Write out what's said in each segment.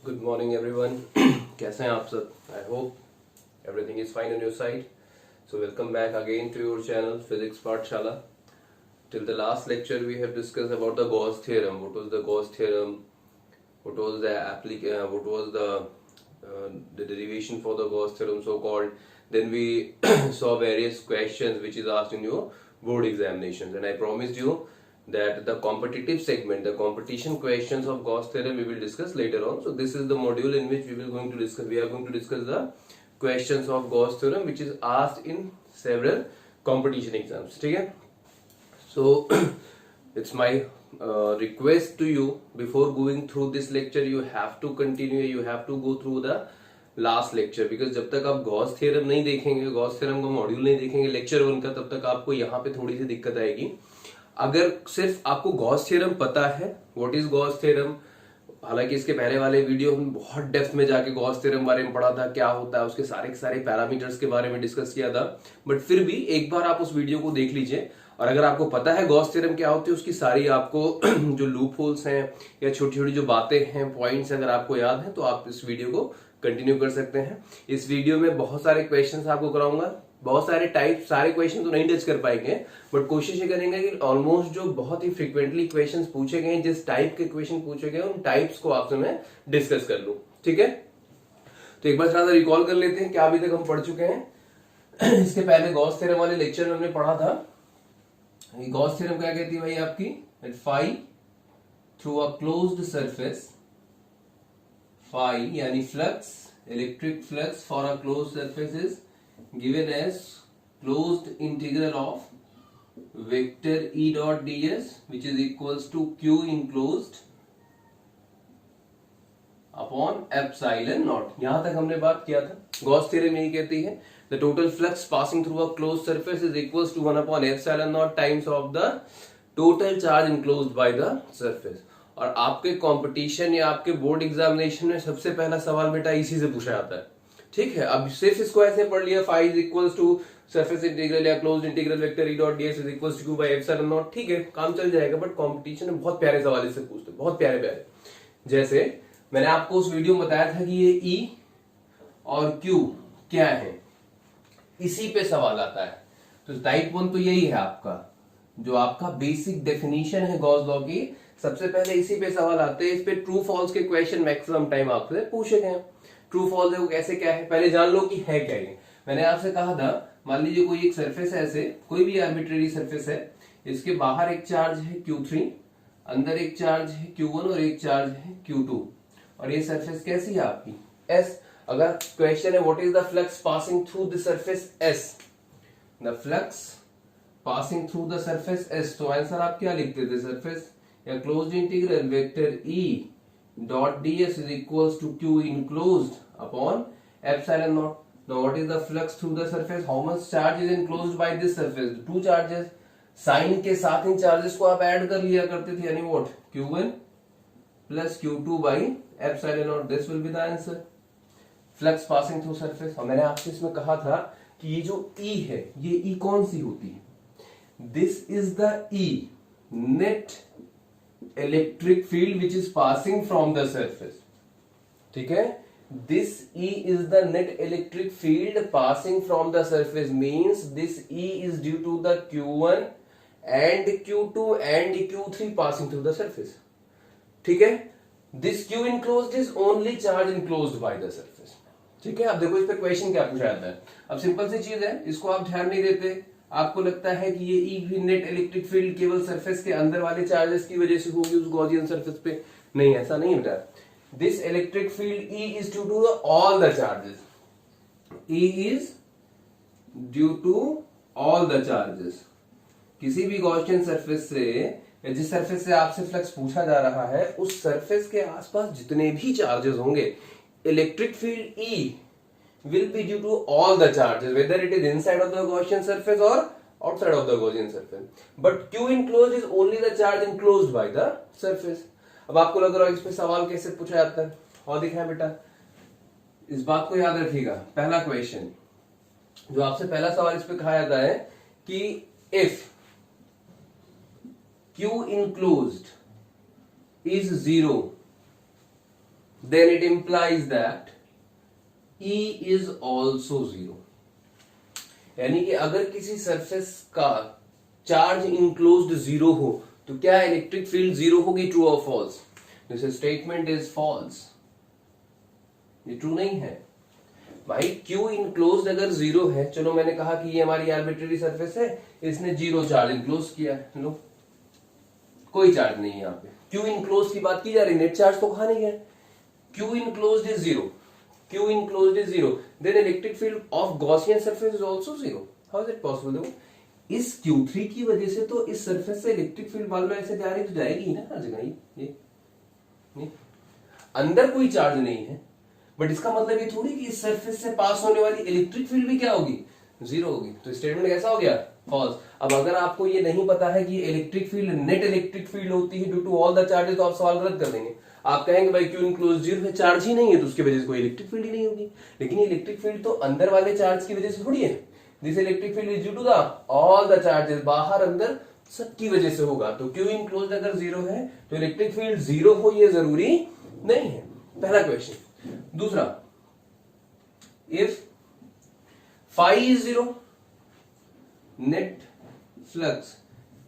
Good morning everyone. कैसे हैं आप सब? I hope everything is fine on your side. So welcome back again to your channel physics Pathshala. Till the last lecture we have discussed about the Gauss theorem. What was the Gauss theorem? What was the derivation for the Gauss theorem so called? Then we saw various questions which is asked in your board examinations, and I promised you that the competitive segment, the competition questions of Gauss theorem we will discuss later on. So this is the module in which we are going to discuss the questions of Gauss theorem which is asked in several competition exams. ठीक है? So it's my request to you, before going through this lecture you have to continue, you have to go through the last lecture, because जब तक आप Gauss theorem नहीं देखेंगे, Gauss theorem का module नहीं देखेंगे लेक्चर 1 का, तब तक आपको यहाँ पे थोड़ी सी दिक्कत आएगी। अगर सिर्फ आपको गॉस थ्योरम पता है, व्हाट इज गॉस थ्योरम, हालांकि इसके पहले वाले वीडियो हम बहुत डेप्थ में जाके गॉस थ्योरम बारे में पढ़ा था, क्या होता है, उसके सारे पैरामीटर्स के बारे में डिस्कस किया था। बट फिर भी एक बार आप उस वीडियो को देख लीजिए, और अगर आपको पता है गॉस थ्योरम क्या होती है, उसकी सारी आपको जो लूप होल्स हैं या छोटी छोटी जो बातें हैं, पॉइंट्स अगर आपको याद है, तो आप इस वीडियो को कंटिन्यू कर सकते हैं। इस वीडियो में बहुत सारे क्वेश्चंस आपको कराऊंगा, बहुत सारे टाइप, सारे क्वेश्चन तो नहीं टच कर पाएंगे, बट कोशिश ये करेंगे कि ऑलमोस्ट जो बहुत ही फ्रिक्वेंटली क्वेश्चंस पूछे गए, जिस टाइप के क्वेश्चन पूछे गए, उन टाइप्स को आपसे मैं डिस्कस कर लूं। ठीक है, तो एक बार थोड़ा सा रिकॉल कर लेते हैं क्या अभी तक हम पढ़ चुके हैं। इसके पहले गॉस थ्योरम वाले लेक्चर में हमने पढ़ा था, गॉस थ्योरम क्या कहती है भाई आपकी, phi through a closed surface, phi यानी flux, electric flux for a closed surface is given as closed integral of vector E dot ds which is equals to q enclosed upon epsilon naught। यहां तक हमने बात किया था। Gauss theorem यही कहती है the total flux passing through a closed surface is equals to 1 upon epsilon naught times of the total charge enclosed by the surface। और आपके कंपटीशन या आपके बोर्ड एग्जामिनेशन में सबसे पहला सवाल बेटा इसी से पूछा जाता है। ठीक है, अब सिर्फ इसको ऐसे पढ़ लिया, phi is equals to surface integral या closed integral vector E dot dS is equals to q by epsilon naught. ठीक है, काम चल जाएगा, बट कंपटीशन में बहुत प्यारे सवाल इससे पूछते हैं, बहुत प्यारे प्यारे। जैसे मैंने आपको उस वीडियो में बताया था कि ये E और Q क्या है, इसी पे सवाल आता है। तो टाइप 1 तो यही है आपका, जो आपका बेसिक डेफिनेशन है गॉस लॉ की, सबसे पहले इसी पे सवाल आते हैं। इस पे ट्रू फॉल्स के क्वेश्चन मैक्सिमम टाइम आपसे पूछे गए हैं। ट्रू फॉल्स है वो कैसे, क्या है, पहले जान लो कि है क्या ये। मैंने आपसे कहा था, मान लीजिए कोई एक सरफेस है, ऐसे कोई भी आर्बिट्रेरी सरफेस है, इसके बाहर एक चार्ज है Q3, अंदर एक चार्ज है Q1 और एक चार्ज है Q2, और ये सरफेस कैसी है आपकी S। अगर क्वेश्चन है what is the flux passing through the surface S, the flux passing through the surface S, तो आंसर आप क्या लिखते थे, सरफेस या closed integral vector E dot ds is equals to q enclosed upon epsilon naught। Now what is the flux through the surface, how much charge is enclosed by this surface, two charges, sign के साथ इन charges को आप add कर लिया करते थे, यानी what, q1 plus q2 by epsilon naught, this will be the answer, flux passing through surface। और मैंने आपसे इसमें कहा था कि ये जो E है, ये E कौन सी होती है, this is the E net electric field which is passing from the surface। ठीक है, this E is the net electric field passing from the surface, means this E is due to the Q1 and Q2 and Q3 passing through the surface। ठीक है, this Q enclosed is only charge enclosed by the surface। ठीक है, अब देखो इस पे question क्या पूछा जाता है। अब सिंपल सी चीज है, इसको आप ध्यान नहीं देते, आपको लगता है कि ये ई भी नेट इलेक्ट्रिक फील्ड केवल सरफेस के अंदर वाले चार्जेस की वजह से होगी उस गॉसियन सरफेस पे। नहीं, ऐसा नहीं बेटा। This electric field E is due to all the charges, E is due to all the charges. किसी भी गॉसियन सरफेस से या जिस सरफेस से आपसे फ्लक्स पूछा जा रहा है, उस सरफेस के आसपास जितने भी चार्जेस होंगे, electric field E will be due to all the charges, whether it is inside of the Gaussian surface or outside of the Gaussian surface, but Q enclosed is only the charge enclosed by the surface। अब आपको लग रहा है इस पे सवाल कैसे पूछा जाता है, और दिखाएं बेटा, इस बात को याद रखिएगा। पहला क्वेश्चन जो आपसे पहला सवाल इस पे कहा जाता है कि if Q enclosed is 0 then it implies that E is also zero. यानी कि अगर किसी सरफेस का चार्ज इनक्लोज्ड जीरो हो तो क्या इलेक्ट्रिक फील्ड जीरो होगी? ट्रू और false? This statement is false, ये ट्रू नहीं है भाई। क्यू इनक्लोज्ड अगर जीरो है, चलो मैंने कहा कि ये हमारी आर्बिट्रेरी सरफेस है, इसने जीरो चार्ज इनक्लोज किया है, लो कोई चार्ज नहीं है यहाँ पे। क्यू इनक्लोज की बात की जा रही, नेट चार्ज तो कहा नहीं है। Q enclosed is zero, Q enclosed is zero, then electric field of Gaussian surface is also zero. How is it possible? देखो इस Q3 की वजह से तो इस सरफेस से इलेक्ट्रिक फील्ड मान लो ऐसे जा रही तो जाएगी ही ना हर जगह। ये अंदर कोई चार्ज नहीं है, बट इसका मतलब ये थोड़ी कि इस सरफेस से पास होने वाली इलेक्ट्रिक फील्ड भी क्या होगी? जीरो होगी। तो स्टेटमेंट कैसा हो गया? फॉल्स। अब अगर आपको ये नहीं पता है कि electric field net electric field होती है due to all the charges, तो आप सवाल गलत कर देंगे। आप कहेंगे भाई क्यू इनक्लोज जीरो है, चार्ज ही नहीं है, तो उसकी वजह से कोई इलेक्ट्रिक फील्ड ही नहीं होगी। लेकिन ये इलेक्ट्रिक फील्ड तो अंदर वाले चार्ज की वजह से थोड़ी है। This electric field is due to the all the charges, बाहर अंदर सबकी वजह से होगा। तो क्यू इनक्लोज अगर जीरो है तो इलेक्ट्रिक फील्ड जीरो हो ये जरूरी नहीं है। पहला क्वेश्चन। दूसरा, if phi is zero, net flux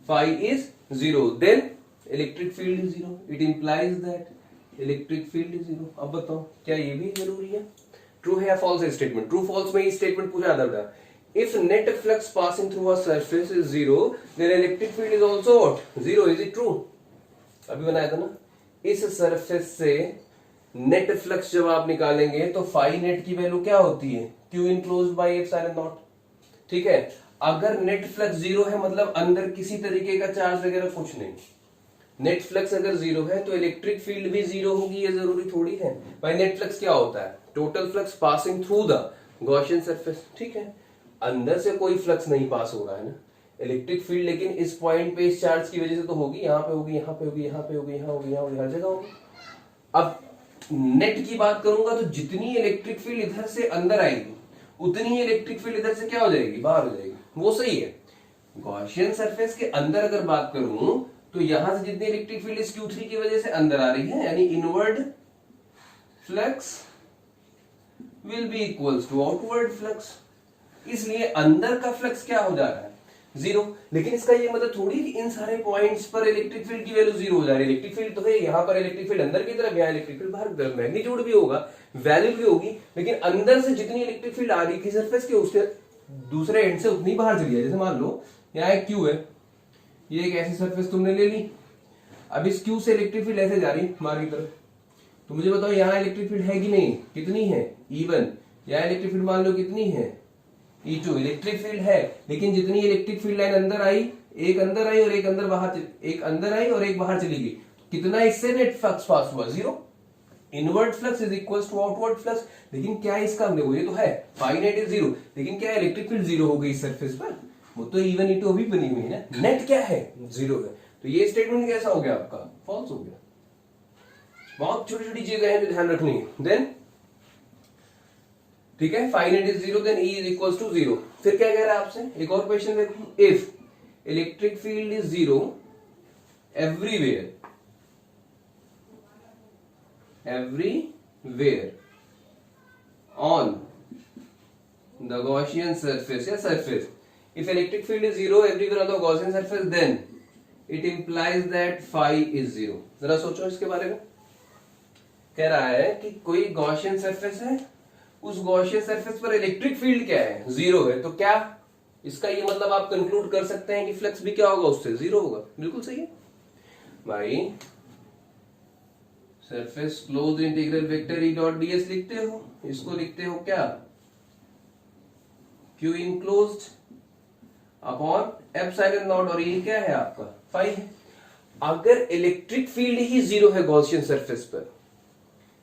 phi is zero, then electric field is zero. It implies that electric field is zero. अब बताओ क्या ये भी जरूरी है? ट्रू है या फॉल्स है स्टेटमेंट? ट्रू फॉल्स में ये स्टेटमेंट पूछा जाता था। If net flux passing through a surface is zero, then electric field is also what? Zero. Is it true? अभी बनाया था ना, इस सरफेस से नेट फ्लक्स जब आप निकालेंगे तो फाई नेट की वैल्यू क्या होती है? Q enclosed by epsilon naught. ठीक है, अगर नेट फ्लक्स जीरो है मतलब अंदर किसी तरीके का चार्ज वगैरह कुछ नहीं। नेट फ्लक्स अगर जीरो है तो इलेक्ट्रिक फील्ड भी जीरो होगी, ये जरूरी थोड़ी है भाई। नेट फ्लक्स क्या होता है? Total flux passing through the Gaussian surface. ठीक है, अंदर से कोई फ्लक्स नहीं पास हो रहा है ना इलेक्ट्रिक फील्ड, लेकिन इस पॉइंट पे इस चार्ज की वजह से तो होगी। यहाँ पे होगी, यहाँ पे होगी, यहाँ पे होगी, यहाँ होगी, यहाँ होगी, हर जगह होगी। अब नेट की बात करूंगा तो जितनी इलेक्ट्रिक फील्ड इधर से अंदर आएगी उतनी इलेक्ट्रिक फील्ड इधर से क्या हो जाएगी? बाहर हो जाएगी। वो सही है। गॉसियन सरफेस के अंदर अगर बात करूं तो यहां से जितनी इलेक्ट्रिक फील्ड इस Q3 की वजह से अंदर आ रही है, यानी inward flux will be equals to outward flux. इसलिए अंदर का फ्लक्स क्या हो जा रहा है? जीरो। लेकिन इसका ये मतलब थोड़ी कि इन सारे पॉइंट्स पर इलेक्ट्रिक फील्ड की वैल्यू जीरो हो जा रही है। इलेक्ट्रिक फील्ड तो है, यहाँ पर इलेक्ट्रिक फील्ड अंदर की तरफ, यहाँ इलेक्ट्रिक फील्ड बाहर, मैग्नीट्यूड भी होगा, वैल्यू भी होगी, लेकिन अंदर से जितनी इलेक्ट्रिक फील्ड आ रही थी सरफेस के उसके दूसरे एंड से उतनी बाहर चली है। जैसे मान लो यहाँ एक क्यू है, ये एक ऐसी सरफेस तुमने ले ली, अब इस क्यू से इलेक्ट्रिक फील्ड ऐसे जा रही बाहर की तरफ, तो मुझे बताओ यहाँ इलेक्ट्रिक फील्ड है कि नहीं? कितनी है? E1। यहाँ इलेक्ट्रिक फील्ड मान लो कितनी है? E2। इलेक्ट्रिक फील्ड है, लेकिन जितनी इलेक्ट्रिक फील्ड लाइन अंदर आई, एक अंदर आई और एक अंदर बाहर, एक अंदर आई और एक बाहर चली गई, कितना इससे नेट फ्लक्स पास हुआ? Zero. Inward flux is equals to outward flux. लेकिन क्या इसका देखो, ये तो है फाई नेट इज जीरो, लेकिन क्या इलेक्ट्रिक फील्ड जीरो हो गई इस सरफेस पर? वो तो E1 E2 अभी बनी हुई है ना, नेट क्या है? जीरो है। तो ये स्टेटमेंट कैसा हो गया आपका? फॉल्स हो गया। बहुत छोटी छोटी चीजें हैं जो ध्यान रखनी है। देन ठीक है, phi net is zero, then E is equals to zero. फिर क्या कह रहा है आपसे? एक और क्वेश्चन देखो, if electric field is zero everywhere, everywhere on the Gaussian surface या surface. If electric field is zero everywhere on the Gaussian surface, then it implies that phi is zero. जरा सोचो इसके बारे में। कह रहा है कि कोई Gaussian surface है, उस Gaussian surface पर इलेक्ट्रिक फील्ड क्या है? जीरो है। तो क्या इसका ये मतलब आप कंक्लूड कर सकते हैं कि फ्लक्स भी क्या होगा? उससे जीरो होगा। बिल्कुल सही है भाई। Surface close integral vector E dot ds लिखते हो, इसको लिखते हो क्या? Q enclosed upon epsilon not, और ये क्या है आपका? फाई है। अगर इलेक्ट्रिक फील्ड ही जीरो है गॉसियन सरफेस पर,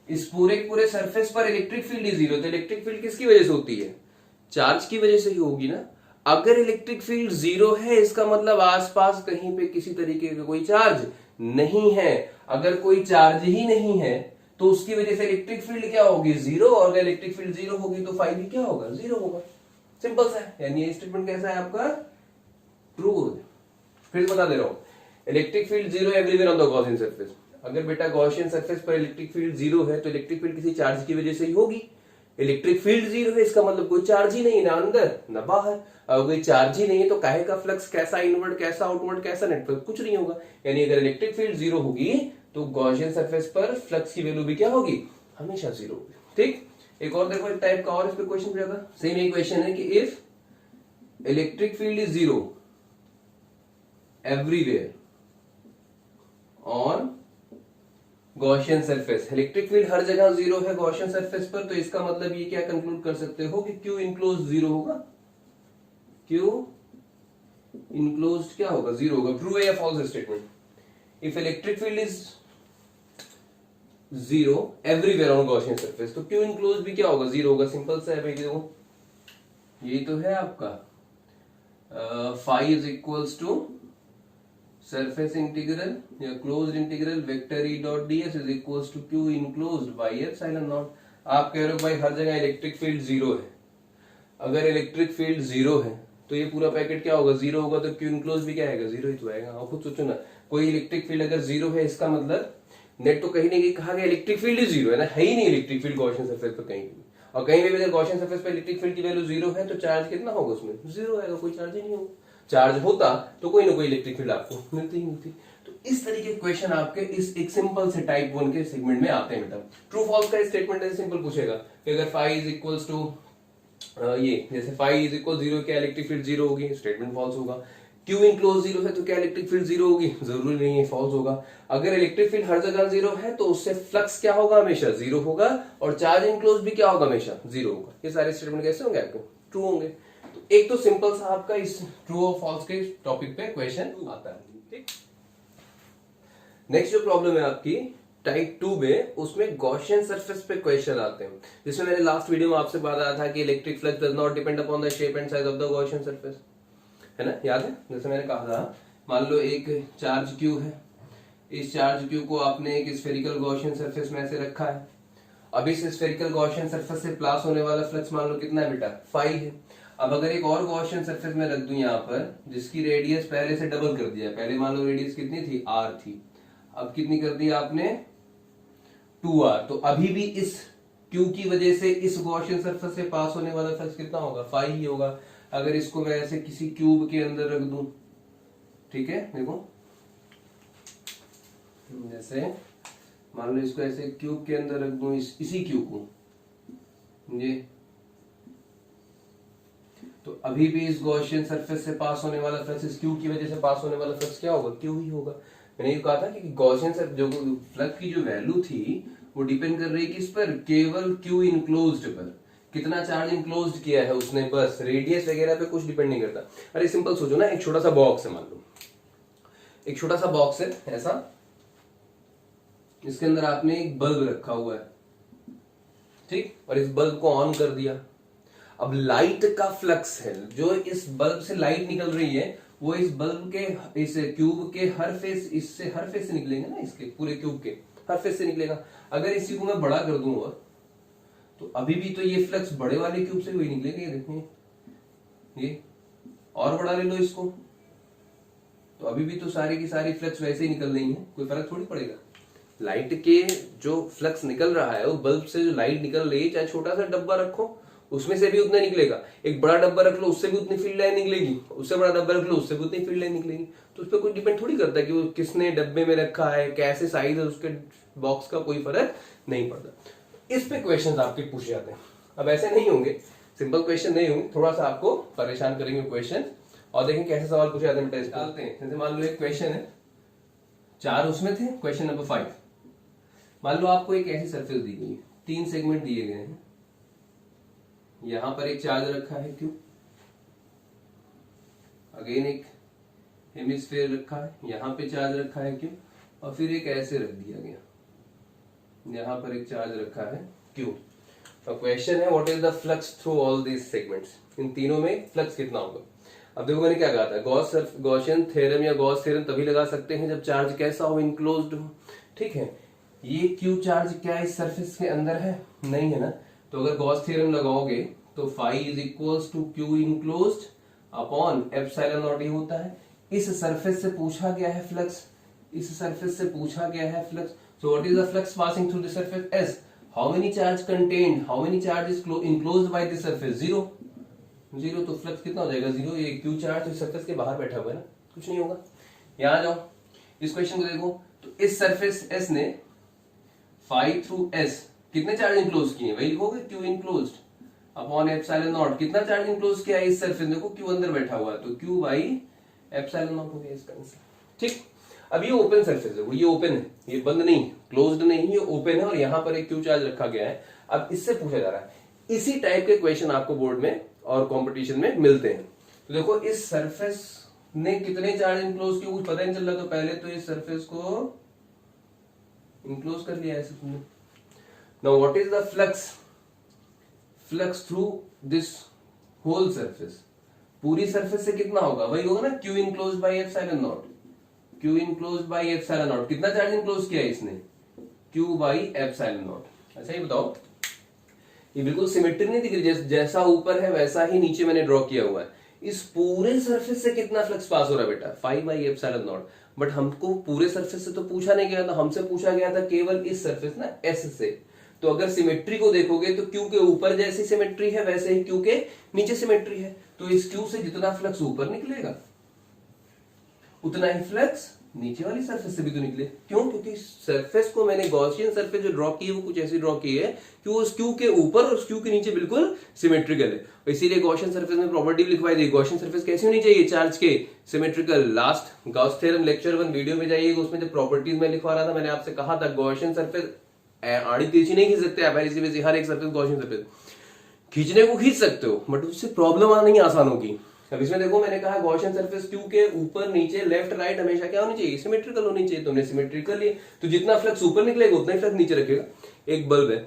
इस पूरे सरफेस पर इलेक्ट्रिक फील्ड ही जीरो, तो इलेक्ट्रिक फील्ड किसकी वजह से होती है? चार्ज की वजह से ही होगी ना। अगर इलेक्ट्रिक फील्ड जीरो है इसका मतलब आसपास कहीं पे किसी तरीके का कोई चार्ज नहीं है। अगर कोई चार्ज ही नहीं है तो उसकी वजह से इलेक्ट्रिक फील्ड क्या होगी? जीरो। और अगर इलेक्ट्रिक फील्ड जीरो होगी तो फाई भी क्या होगा? जीरो होगा। सिंपल सा है। यानी ये स्टेटमेंट कैसा है आपका? ट्रू। फिर बता दे रहा हूं, electric field zero everywhere on the Gaussian surface. अगर बेटा गॉसियन सरफेस पर इलेक्ट्रिक फील्ड जीरो है तो इलेक्ट्रिक फील्ड किसी चार्ज की वजह से ही होगी। इलेक्ट्रिक फील्ड जीरो है इसका मतलब कोई चार्ज ही नहीं, ना अंदर ना बाहर। अगर कोई चार्ज ही नहीं है तो काहे का फ्लक्स, कैसा इनवर्ड, कैसा आउटवर्ड, कैसा नेटवर्क, कुछ नहीं होगा। यानी अगर इलेक्ट्रिक फील्ड जीरो होगी तो गॉसियन सरफेस पर फ्लक्स की वैल्यू भी क्या होगी, हमेशा जीरो होगी। ठीक, एक और देखो, एक टाइप का और इस पे क्वेश्चन पूछा था, सेम एक क्वेश्चन है कि if electric field is zero everywhere on Gaussian surface, electric field हर जगह जीरो है गॉसियन सरफेस पर, तो इसका मतलब ये क्या कंक्लूड कर सकते हो कि क्यू इनक्लोज जीरो होगा। क्यू इनक्लोज क्या होगा, जीरो होगा। ट्रू है या false statement? If electric field is zero everywhere on Gaussian surface तो क्यू इनक्लोज भी क्या होगा, जीरो होगा। सिंपल सा है भाई, देखो यही तो है आपका phi is equals to surface integral या closed integral vector E dot dS is equals to Q enclosed by epsilon naught. आप कह रहे हो भाई हर जगह इलेक्ट्रिक फील्ड जीरो है, अगर इलेक्ट्रिक फील्ड जीरो है तो ये पूरा पैकेट क्या होगा, जीरो होगा, तो क्यू इनक्लोज भी क्या आएगा, जीरो ही तो आएगा। आप खुद सोचो ना, कोई इलेक्ट्रिक फील्ड अगर जीरो है इसका मतलब नेट तो कहीं नहीं कहीं कहा गया इलेक्ट्रिक फील्ड ही जीरो है ना, है ही नहीं इलेक्ट्रिक फील्ड गॉसियन सरफेस पर कहीं भी। और कहीं भी अगर गॉसियन सरफेस पर इलेक्ट्रिक फील्ड की वैल्यू जीरो है तो चार्ज कितना होगा उसमें, जीरो आएगा, कोई चार्ज ही नहीं होगा। चार्ज होता तो कोई ना कोई इलेक्ट्रिक फील्ड आपको मिलती ही मिलती। तो इस तरीके के क्वेश्चन आपके इस एक सिंपल से टाइप 1 के सेगमेंट में आते हैं बेटा। ट्रू फॉल्स का स्टेटमेंट ऐसे सिंपल पूछेगा कि अगर फाई इज इक्वल्स टू ये, जैसे फाई इज इक्वल जीरो, क्या इलेक्ट्रिक फील्ड जीरो होगी, स्टेटमेंट फॉल्स होगा। क्यू इनक्लोज जीरो है तो क्या इलेक्ट्रिक फील्ड जीरो होगी, जरूरी नहीं है, फॉल्स होगा। अगर इलेक्ट्रिक फील्ड हर जगह जीरो है तो उससे फ्लक्स क्या होगा, हमेशा जीरो होगा, और चार्ज इनक्लोज भी क्या होगा, हमेशा जीरो होगा। ये सारे स्टेटमेंट कैसे होंगे आपके, ट्रू होंगे। तो एक तो सिंपल सा आपका इस ट्रू और फॉल्स के टॉपिक पे क्वेश्चन आता है। ठीक, नेक्स्ट जो प्रॉब्लम है आपकी टाइप 2 में, उसमें गॉसियन सरफेस पे क्वेश्चन आते हैं, जिसमें मैंने लास्ट वीडियो में आपसे बताया था कि electric flux does not depend upon the shape and size of the Gaussian surface, है ना, याद है। जैसे मैंने कहा था, मान लो एक चार्ज क्यू है, इस चार्ज क्यू को आपने एक स्फेरिकल गॉसियन सरफेस में ऐसे रखा है। अब इस स्फेरिकल गॉसियन सरफेस से पास होने वाला फ्लक्स मान लो कितना है बेटा, फाई है। अब अगर एक और गॉसियन सरफेस में रख दूं यहाँ पर, जिसकी रेडियस पहले से डबल कर दिया, पहले मान लो रेडियस कितनी थी, आर थी, अब कितनी कर दी आपने, 2r, तो अभी भी इस क्यू की वजह से इस गॉसियन सरफेस से पास होने वाला फ्लक्स कितना होगा, फाई ही होगा। अगर इसको मैं ऐसे किसी क्यूब के अंदर रख दूं, ठीक है, देखो जैसे मान लो इसको ऐसे क्यूब के अंदर रख दूं, इसी क्यूब को ये, तो अभी भी इस गॉसियन सरफेस से पास होने वाला फ्लक्स, इस क्यू की वजह से पास होने वाला फ्लक्स क्या होगा, क्यू ही होगा। मैंने ये कहा था कि गॉसियन सरफेस जो फ्लक्स की जो वैल्यू थी वो डिपेंड कर रही है किस पर, केवल क्यू इनक्लोज्ड पर, कितना चार्ज इनक्लोज्ड किया है उसने, बस रेडियस वगैरह पे कुछ डिपेंड नहीं करता। अरे सिंपल सोचो ना, एक छोटा सा बॉक्स है, मान लो एक छोटा सा बॉक्स है ऐसा, इसके अंदर आपने एक बल्ब रखा हुआ है, ठीक, और इस बल्ब को ऑन कर दिया। अब लाइट का फ्लक्स है, जो इस बल्ब से लाइट निकल रही है वो इस बल्ब के, इस क्यूब के हर फेस, इससे हर फेस से निकलेंगे ना, इसके पूरे क्यूब के हर फेस से निकलेगा। अगर इसी को मैं बड़ा कर दूं और, तो अभी भी तो ये फ्लक्स बड़े वाले क्यूब से वही निकलेगा। ये देखिए, ये और बड़ा ले लो इसको, तो अभी भी तो सारी की सारी फ्लक्स वैसे ही निकल रही है, कोई फर्क थोड़ी पड़ेगा। लाइट के जो फ्लक्स निकल रहा है, वो बल्ब से जो लाइट निकल रही है, चाहे छोटा सा डब्बा रखो उसमें से भी उतना निकलेगा, एक बड़ा डब्बा रख लो उससे भी उतनी फील्ड लाइन निकलेगी, उससे बड़ा डब्बा रख लो उससे भी उतनी फील्ड लाइन निकलेगी। तो उस पर कोई डिपेंड थोड़ी करता है कि वो किसने डब्बे में रखा है, कैसे साइज है उसके बॉक्स का, कोई फर्क नहीं पड़ता। इस पे क्वेश्चन आपके पूछे जाते हैं। अब ऐसे नहीं होंगे, सिंपल क्वेश्चन नहीं होंगे, थोड़ा सा आपको परेशान करेंगे क्वेश्चन, और देखें कैसे सवाल पूछे जाते हैं। टेस्ट डालते हैं, जैसे मान लो एक क्वेश्चन है, 4 उसमें थे, क्वेश्चन नंबर 5, मान लो आपको एक ऐसी सरफेस दी गई है, 3 सेगमेंट दिए गए हैं, यहां पर एक चार्ज रखा है क्यू, अगेन एक हेमिस्फीयर रखा है, यहां पे चार्ज रखा है क्यू, और फिर एक ऐसे रख दिया गया, यहां पर एक चार्ज रखा है क्यू। तो क्वेश्चन है what is the flux through all these segments, इन तीनों में फ्लक्स कितना होगा। अब देखो मैंने क्या कहा था, गॉसियन थ्योरम या गॉस थ्योरम तभी लगा सकते हैं जब चार्ज कैसा हो, इनक्लोज्ड हो, ठीक है। ये क्यू चार्ज क्या इस सरफेस के अंदर है, नहीं है ना, तो अगर गॉस थ्योरम लगाओगे तो phi is equals to Q enclosed upon epsilon naught, ये होता है। इस सरफेस से पूछा गया है फ्लक्स, इस सरफेस से पूछा गया है flux. So what is the flux passing through the surface S, how many charge contained, how many charge is enclosed by this surface, zero. Zero तो फ्लक्स कितना हो जाएगा, जीरो। ये क्यू चार्ज तो सरफेस के बाहर बैठा हुआ है ना, कुछ नहीं होगा। यहां आ जाओ, इस क्वेश्चन को देखो, तो इस सरफेस एस ने फाई थ्रू एस कितने चार्ज इंक्लोज किए, वही लिखोगे Q enclosed upon epsilon naught. कितना चार्ज इंक्लोज किया इस सरफेस, देखो क्यू अंदर बैठा हुआ है, तो क्यू बाई एप्सिलॉन नॉट हो गया इसका आंसर। ठीक, अब ये ओपन सरफेस है, ये ओपन है, ये बंद नहीं, क्लोज्ड नहीं, ये ओपन है और यहां पर एक क्यू चार्ज रखा गया है। अब इससे पूछा जा रहा है, इसी टाइप के क्वेश्चन आपको बोर्ड में और कंपटीशन में मिलते हैं। तो देखो इस सरफेस ने कितने चार्ज इंक्लोज किए, कुछ पता नहीं चल रहा, तो पहले तो इस सरफेस को इंक्लोज कर लिया ऐसे तुमने। Now what is the flux, flux through this whole surface, पूरी सरफेस से कितना होगा, वही होगा ना q enclose by epsilon naught, q enclose by epsilon naught. कितना चार्ज इंक्लोज किया इसने, क्यू बाई एप्सिलॉन नॉट। अच्छा ये बताओ, ये बिल्कुल सिमेट्री नहीं दिख रही, जैसा ऊपर है वैसा ही नीचे मैंने ड्रॉ किया हुआ है। इस पूरे सरफेस से कितना फ्लक्स पास हो रहा है बेटा, 5 बाई एप्सिलॉन नॉट। बट हमको पूरे सरफेस से तो पूछा नहीं गया था, हमसे पूछा गया था केवल इस सरफेस ना एस से। तो अगर सिमेट्री को देखोगे तो क्यू के ऊपर जैसी सिमेट्री है वैसे ही क्यू के नीचे सिमेट्री है, तो इस क्यू से जितना फ्लक्स ऊपर निकलेगा उतना ही फ्लक्स नीचे वाली सरफेस से भी तो निकले। क्यों, क्योंकि सरफेस को मैंने गॉसियन सरफेस जो ड्रॉ की है वो कुछ ऐसी ड्रॉ की है कि वो उस क्यू के ऊपर और उस क्यू के नीचे बिल्कुल सिमेट्रिकल है। इसीलिए गॉसियन सरफेस में प्रॉपर्टी लिखवाई दी, गॉसियन सरफेस कैसी होनी चाहिए, चार्ज के symmetrical. Last Gauss theorem lecture 1 video में जाइएगा, उसमें जब प्रॉपर्टीज में लिखवा रहा था मैंने आपसे कहा था गॉसियन सरफेस आड़ी तिरछी नहीं खींच सकते आप, इसी वजह से हर एक सरफेस गॉसियन सरफेस खींचने को खींच सकते हो बट उससे प्रॉब्लम नहीं आसान होगी। अब इसमें देखो मैंने कहा गॉसियन सरफेस क्यू के ऊपर नीचे लेफ्ट राइट हमेशा क्या होनी चाहिए, सिमेट्रिकल होनी चाहिए। तुमने सिमेट्रिकल लिए तो जितना फ्लक्स ऊपर निकलेगा उतना ही फ्लक्स नीचे रखेगा। एक बल्ब है,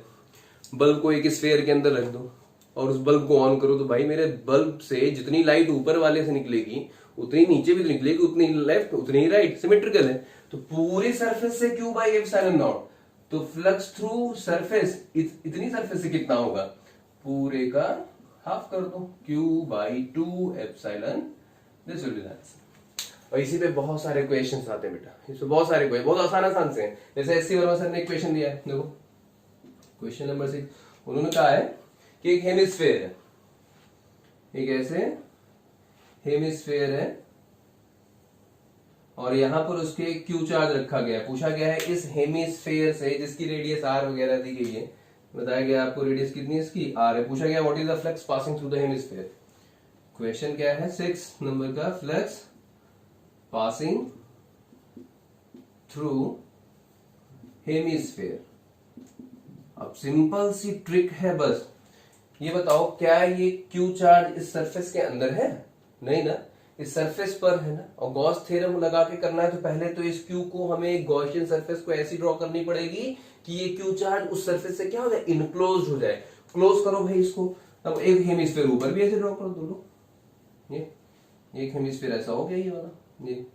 बल्ब को एक स्फीयर के अंदर रख दो और उस बल्ब को ऑन करो, तो भाई मेरे बल्ब से जितनी लाइट ऊपर वाले से निकलेगी उतनी नीचे भी तो निकलेगी, उतनी लेफ्ट उतनी ही राइट, सिमेट्रिकल है। तो पूरी सरफेस से क्यू बाई एप्सिलॉन नॉट, तो फ्लक्स थ्रू सरफेस इतनी सरफेस से कितना होगा, पूरे का हाफ कर दो, Q by 2 epsilon, this will be the answer. और इसी पे बहुत सारे क्वेश्चंस आते हैं बेटा, इसमें बहुत सारे क्वेश्चन बहुत आसान से हैं। जैसे एससी वर्मा सर ने एक क्वेश्चन दिया है, देखो क्वेश्चन नंबर 6, उन्होंने कहा है कि एक हेमिस्फेयर है, एक ऐसे हेमिस्फेयर है और यहां पर उसके क्यू चार्ज रखा गया है। पूछा गया है इस हेमिस्फेयर से जिसकी रेडियस आर वगैरह दी गई है, बताया गया आपको रेडियस कितनी है इसकी, आर है। पूछा गया what is the flux passing through the hemisphere. Question क्या है 6 नंबर का, फ्लक्स पासिंग थ्रू हेमिस्फेयर। अब सिंपल सी ट्रिक है, बस ये बताओ क्या ये क्यू चार्ज इस सरफेस के अंदर है, नहीं ना, इस सरफेस पर है ना। और गॉस थ्योरम लगा के करना है तो पहले तो इस क्यू को हमें गॉसियन सरफेस को ऐसी ड्रॉ करनी पड़ेगी कि ये क्यू चार्ज उस सरफेस से क्या हो जाए, इनक्लोज हो जाए। क्लोज करो भाई इसको, अब एक हेमिस्फीयर ऊपर भी ऐसे ड्रॉ करो दोनों, ये एक हेमिस्फीयर ऐसा हो गया, ये वाला ये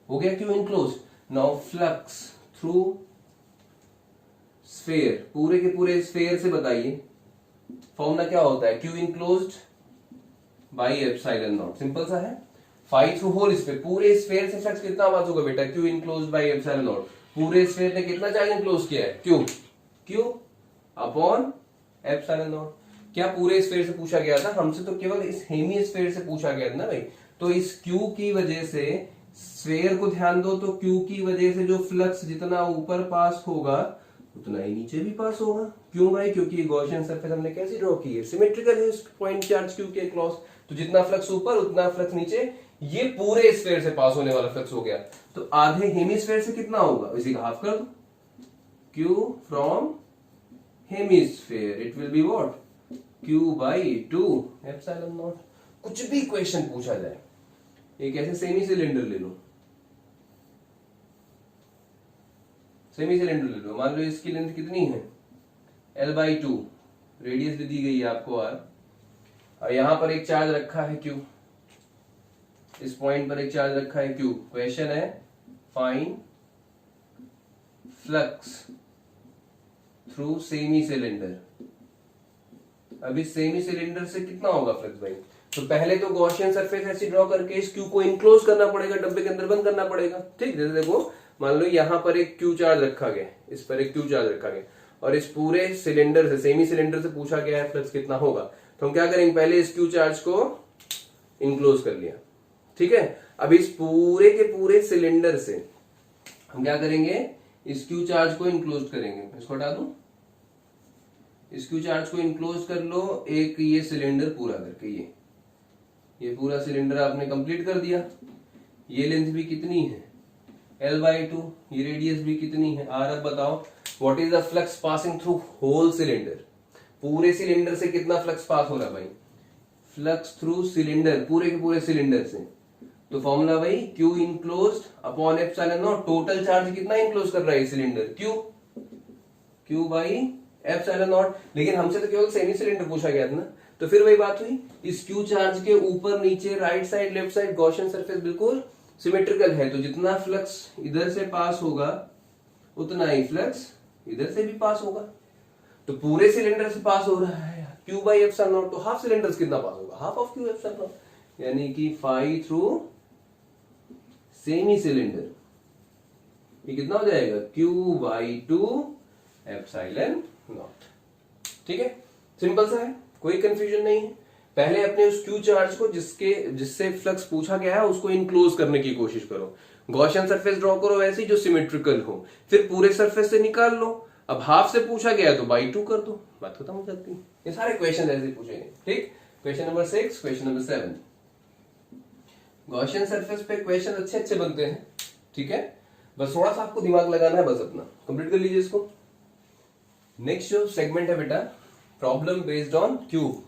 हो गया Q enclose. Now flux through sphere, पूरे के पूरे स्फीयर से बताइए फॉर्मूला क्या होता है, Q enclosed by epsilon not, simple सा है। फाई थ्रू होल स्फीयर, पूरे स्फीयर से फ्लक्स कितना पास होगा बेटा, Q enclosed by epsilon not. पूरे स्फीयर ने कितना चार्ज इनक्लोज किया है, Q, Q upon epsilon not. क्या पूरे स्फीयर से पूछा गया था, हमसे तो केवल इस हेमी स्फीयर से पूछा गया था ना भाई। तो इस क्यू की वजह से स्फीयर को ध्यान दो, तो क्यू की वजह से जो फ्लक्स जितना ऊपर पास होगा उतना ही नीचे भी पास होगा। क्यों भाई, क्योंकि गॉसियन सरफेस हमने कैसी ड्रॉ की है, सिमेट्रिकल है, पॉइंट चार्ज क्यू के क्रॉस, तो जितना फ्लक्स ऊपर उतना फ्लक्स नीचे, ये पूरे स्फीयर से पास होने वाला फ्लक्स हो गया। तो आधे हेमिस्फीयर से कितना होगा, इसी का हाफ कर दो, Q from hemisphere, it will be what, Q by 2 epsilon not. कुछ भी क्वेश्चन पूछा जाए, एक ऐसे सेमी सिलेंडर ले लो, सेमी सिलेंडर ले लो, मान लो इसकी लेंथ कितनी है L/2, रेडियस भी दी गई है आपको R, और यहां पर एक चार्ज रखा है Q, इस पॉइंट पर एक चार्ज रखा है Q। क्वेश्चन है find flux through semi cylinder. अभी सेमी सिलेंडर से कितना होगा फ्लक्स भाई, तो पहले तो गॉसियन सरफेस ऐसी ड्रॉ करके इस क्यू को इनक्लोज करना पड़ेगा, डब्बे के अंदर बंद करना पड़ेगा। ठीक, जैसे देखो मान लो यहाँ पर एक क्यू चार्ज रखा गया, इस पर एक क्यू चार्ज रखा गया, और इस पूरे सिलेंडर से, सेमी सिलेंडर से पूछा गया है फ्लक्स कितना होगा, तो हम क्या करेंगे, पहले इस क्यू चार्ज को इनक्लोज कर लिया, ठीक है। अब इस पूरे के पूरे सिलेंडर से हम क्या करेंगे, इस क्यू चार्ज को इनक्लोज करेंगे, इसको हटा दूं, इस क्यू चार्ज को इनक्लोज कर लो एक ये सिलेंडर पूरा करके, ये पूरा सिलेंडर आपने कंप्लीट कर दिया। ये लेंथ भी कितनी है, L/2, ये रेडियस भी कितनी है R। अब बताओ what is the flux passing through whole cylinder, पूरे सिलेंडर से कितना फ्लक्स पास हो रहा है भाई, फ्लक्स थ्रू सिलेंडर, पूरे के पूरे सिलेंडर से, तो फॉर्मूला भाई Q enclosed upon epsilon not, total charge कितना इनक्लोज कर रहा है cylinder, Q by epsilon not. लेकिन हमसे तो केवल सेमी सिलेंडर पूछा गया था ना, तो फिर वही बात हुई, इस क्यू चार्ज के ऊपर नीचे right side left side Gaussian surface बिल्कुल सिमेट्रिकल है, तो जितना फ्लक्स इधर से पास होगा उतना ही फ्लक्स इधर से भी पास होगा, तो पूरे सिलेंडर से पास हो रहा है Q बाई एप्सिलॉन नॉट, तो हाफ सिलेंडर से कितना पास होगा, half of Q epsilon not, यानी कि फाई थ्रू सेमी सिलेंडर, ये कितना हो जाएगा Q/2 एप्सिलॉन नॉट। ठीक है, सिंपल सा है, कोई कंफ्यूजन नहीं है। पहले अपने उस क्यू चार्ज को जिससे फ्लक्स पूछा गया है उसको इनक्लोज करने की कोशिश करो, गॉसियन सरफेस ड्रॉ करो वैसे जो सिमेट्रिकल हो, फिर पूरे सरफेस से निकाल लो। अब हाफ से पूछा गया तो बाई 2 कर दो, बात खत्म हो जाती है। ये सारे क्वेश्चन ऐसे पूछेंगे। ठीक, question number 6, question number 7, Gaussian surface पे क्वेश्चन अच्छे अच्छे बनते हैं। ठीक है, बस थोड़ा सा आपको दिमाग लगाना है, बस अपना कंप्लीट कर लीजिए इसको। नेक्स्ट जो सेगमेंट है बेटा, प्रॉब्लम बेस्ड ऑन क्यूब।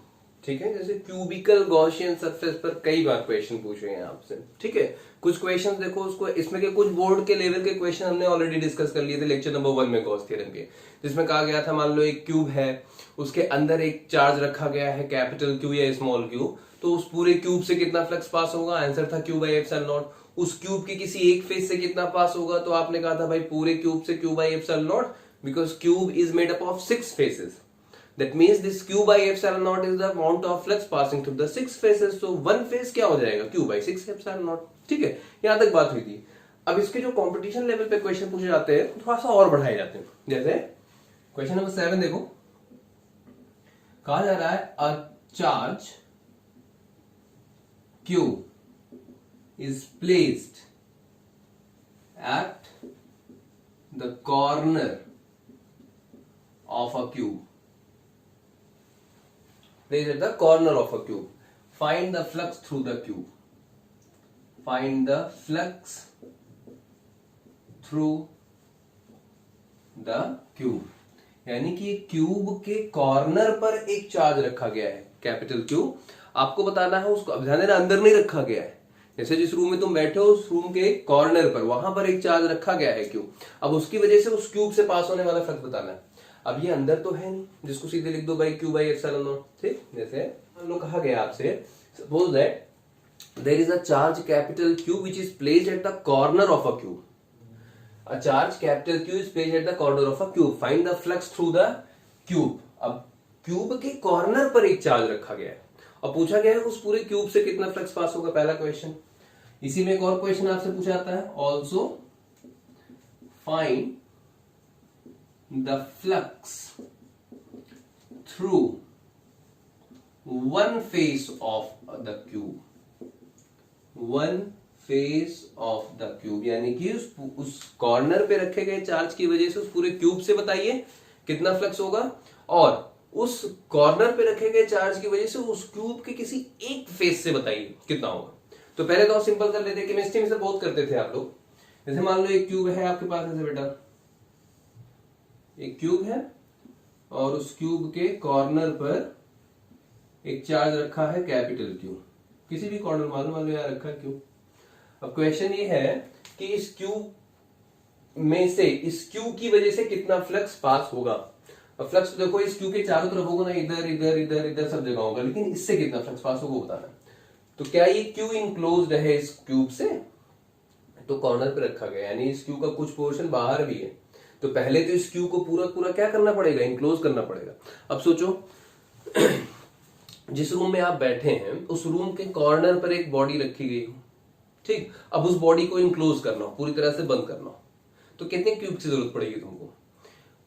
ठीक है, जैसे क्यूबिकल गॉसियन सरफेस पर कई बार क्वेश्चन पूछे हैं आपसे। ठीक है, कुछ क्वेश्चन देखो उसको, इसमें के कुछ बोर्ड के लेवल के क्वेश्चन हमने ऑलरेडी डिस्कस कर लिए थे लेक्चर नंबर 1 में गॉस थ्योरम के, जिसमें कहा गया था मान लो एक क्यूब है, उसके अंदर एक चार्ज रखा गया है कैपिटल क्यू या स्मॉल क्यू, तो उस पूरे क्यूब से कितना फ्लक्स पास होगा, आंसर था Q बाई एप्सिलॉन नॉट। उस क्यूब की किसी एक फेस से कितना पास होगा, तो आपने कहा था भाई पूरे क्यूब से Q by epsilon not, because cube is made up of 6 faces. That means this Q by epsilon naught is the amount of flux passing through the 6 faces. So one phase क्या हो जाएगा, Q by 6 epsilon naught. ठीक है, यहां तक बात हुई थी। अब इसके जो कंपटीशन लेवल पे क्वेश्चन पूछे जाते हैं थोड़ा सा और बढ़ाए जाते हैं। जैसे क्वेश्चन नंबर 7 देखो, कहा जा रहा है a charge Q is placed at the corner of a cube, placed at the corner of a cube, find the flux through the cube, find the flux through the cube। यानी कि cube के corner पर एक charge रखा गया है capital Q, आपको बताना है उसको, अब ध्यान देना अंदर नहीं रखा गया है, जैसे जिस रूम में तुम बैठे हो उस रूम के कॉर्नर पर वहां पर एक चार्ज रखा गया है क्यूब, अब उसकी वजह से उस क्यूब से पास होने वाला फ्लक्स बताना है। अब ये अंदर तो है नहीं, जिसको सीधे लिख दो भाई Q बाई एप्सिलॉन नॉट। ठीक, जैसे हम लोग कहा गया आपसे, suppose that there is a charge capital Q which is placed at the corner of a cube, a charge capital Q is placed at the corner of a cube, find the flux through the cube. अब cube के corner पर एक charge रखा गया है और पूछा गया है उस पूरे क्यूब से कितना फ्लक्स पास होगा, पहला क्वेश्चन। इसी में एक और क्वेश्चन आपसे पूछा जाता है, also find the flux through one face of the cube, one face of the cube, यानी कि उस कॉर्नर पे रखे गए चार्ज की वजह से उस पूरे क्यूब से बताइए कितना फ्लक्स होगा, और उस कॉर्नर पे रखे गए चार्ज की वजह से उस क्यूब के किसी एक फेस से बताइए कितना होगा। तो पहले तो सिंपल कर लेते हैं, केमिस्ट्री में से बहुत करते थे आप लोग। जैसे मान लो एक क्यूब है आपके पास, ऐसे बेटा एक क्यूब है और उस क्यूब के कॉर्नर पर एक चार्ज रखा है कैपिटल क्यू, किसी भी कॉर्नर मान लो यहाँ रखा क्यू। अब क्वेश्चन ये है कि इस क्यूब में से इस क्यू की वजह से कितना फ्लक्स पास होगा। अब फ्लक्स देखो इस क्यू के चारों तरफ होगा ना, इधर इधर इधर इधर सब जगह होगा, लेकिन इससे कितना फ्लक्स पास होगा बताना। तो क्या ये क्यू इनक्लोज्ड है इस क्यूब से, तो कॉर्नर पे रखा गया, यानी इस क्यू का कुछ पोर्शन बाहर भी है, तो पहले तो इस क्यू को पूरा पूरा क्या करना पड़ेगा, इनक्लोज करना पड़ेगा। अब सोचो जिस रूम में आप बैठे हैं उस रूम के कॉर्नर पर एक बॉडी रखी गई, ठीक, अब उस बॉडी को इनक्लोज करना हो, पूरी तरह से बंद करना हो, तो कितने क्यूब की जरूरत पड़ेगी तुमको?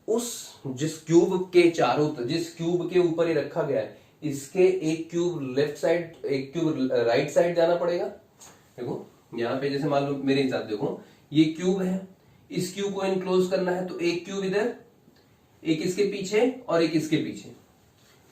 उस जिस क्यूब के चारों, जिस क्यूब के ऊपर ये रखा गया है, इसके एक क्यूब लेफ्ट साइड, एक क्यूब राइट साइड जाना पड़ेगा। देखो यहाँ पे जैसे मान लो मेरे हिसाब, देखो ये क्यूब है, इस क्यूब को इनक्लोज करना है तो एक क्यूब इधर, एक इसके पीछे और एक इसके पीछे।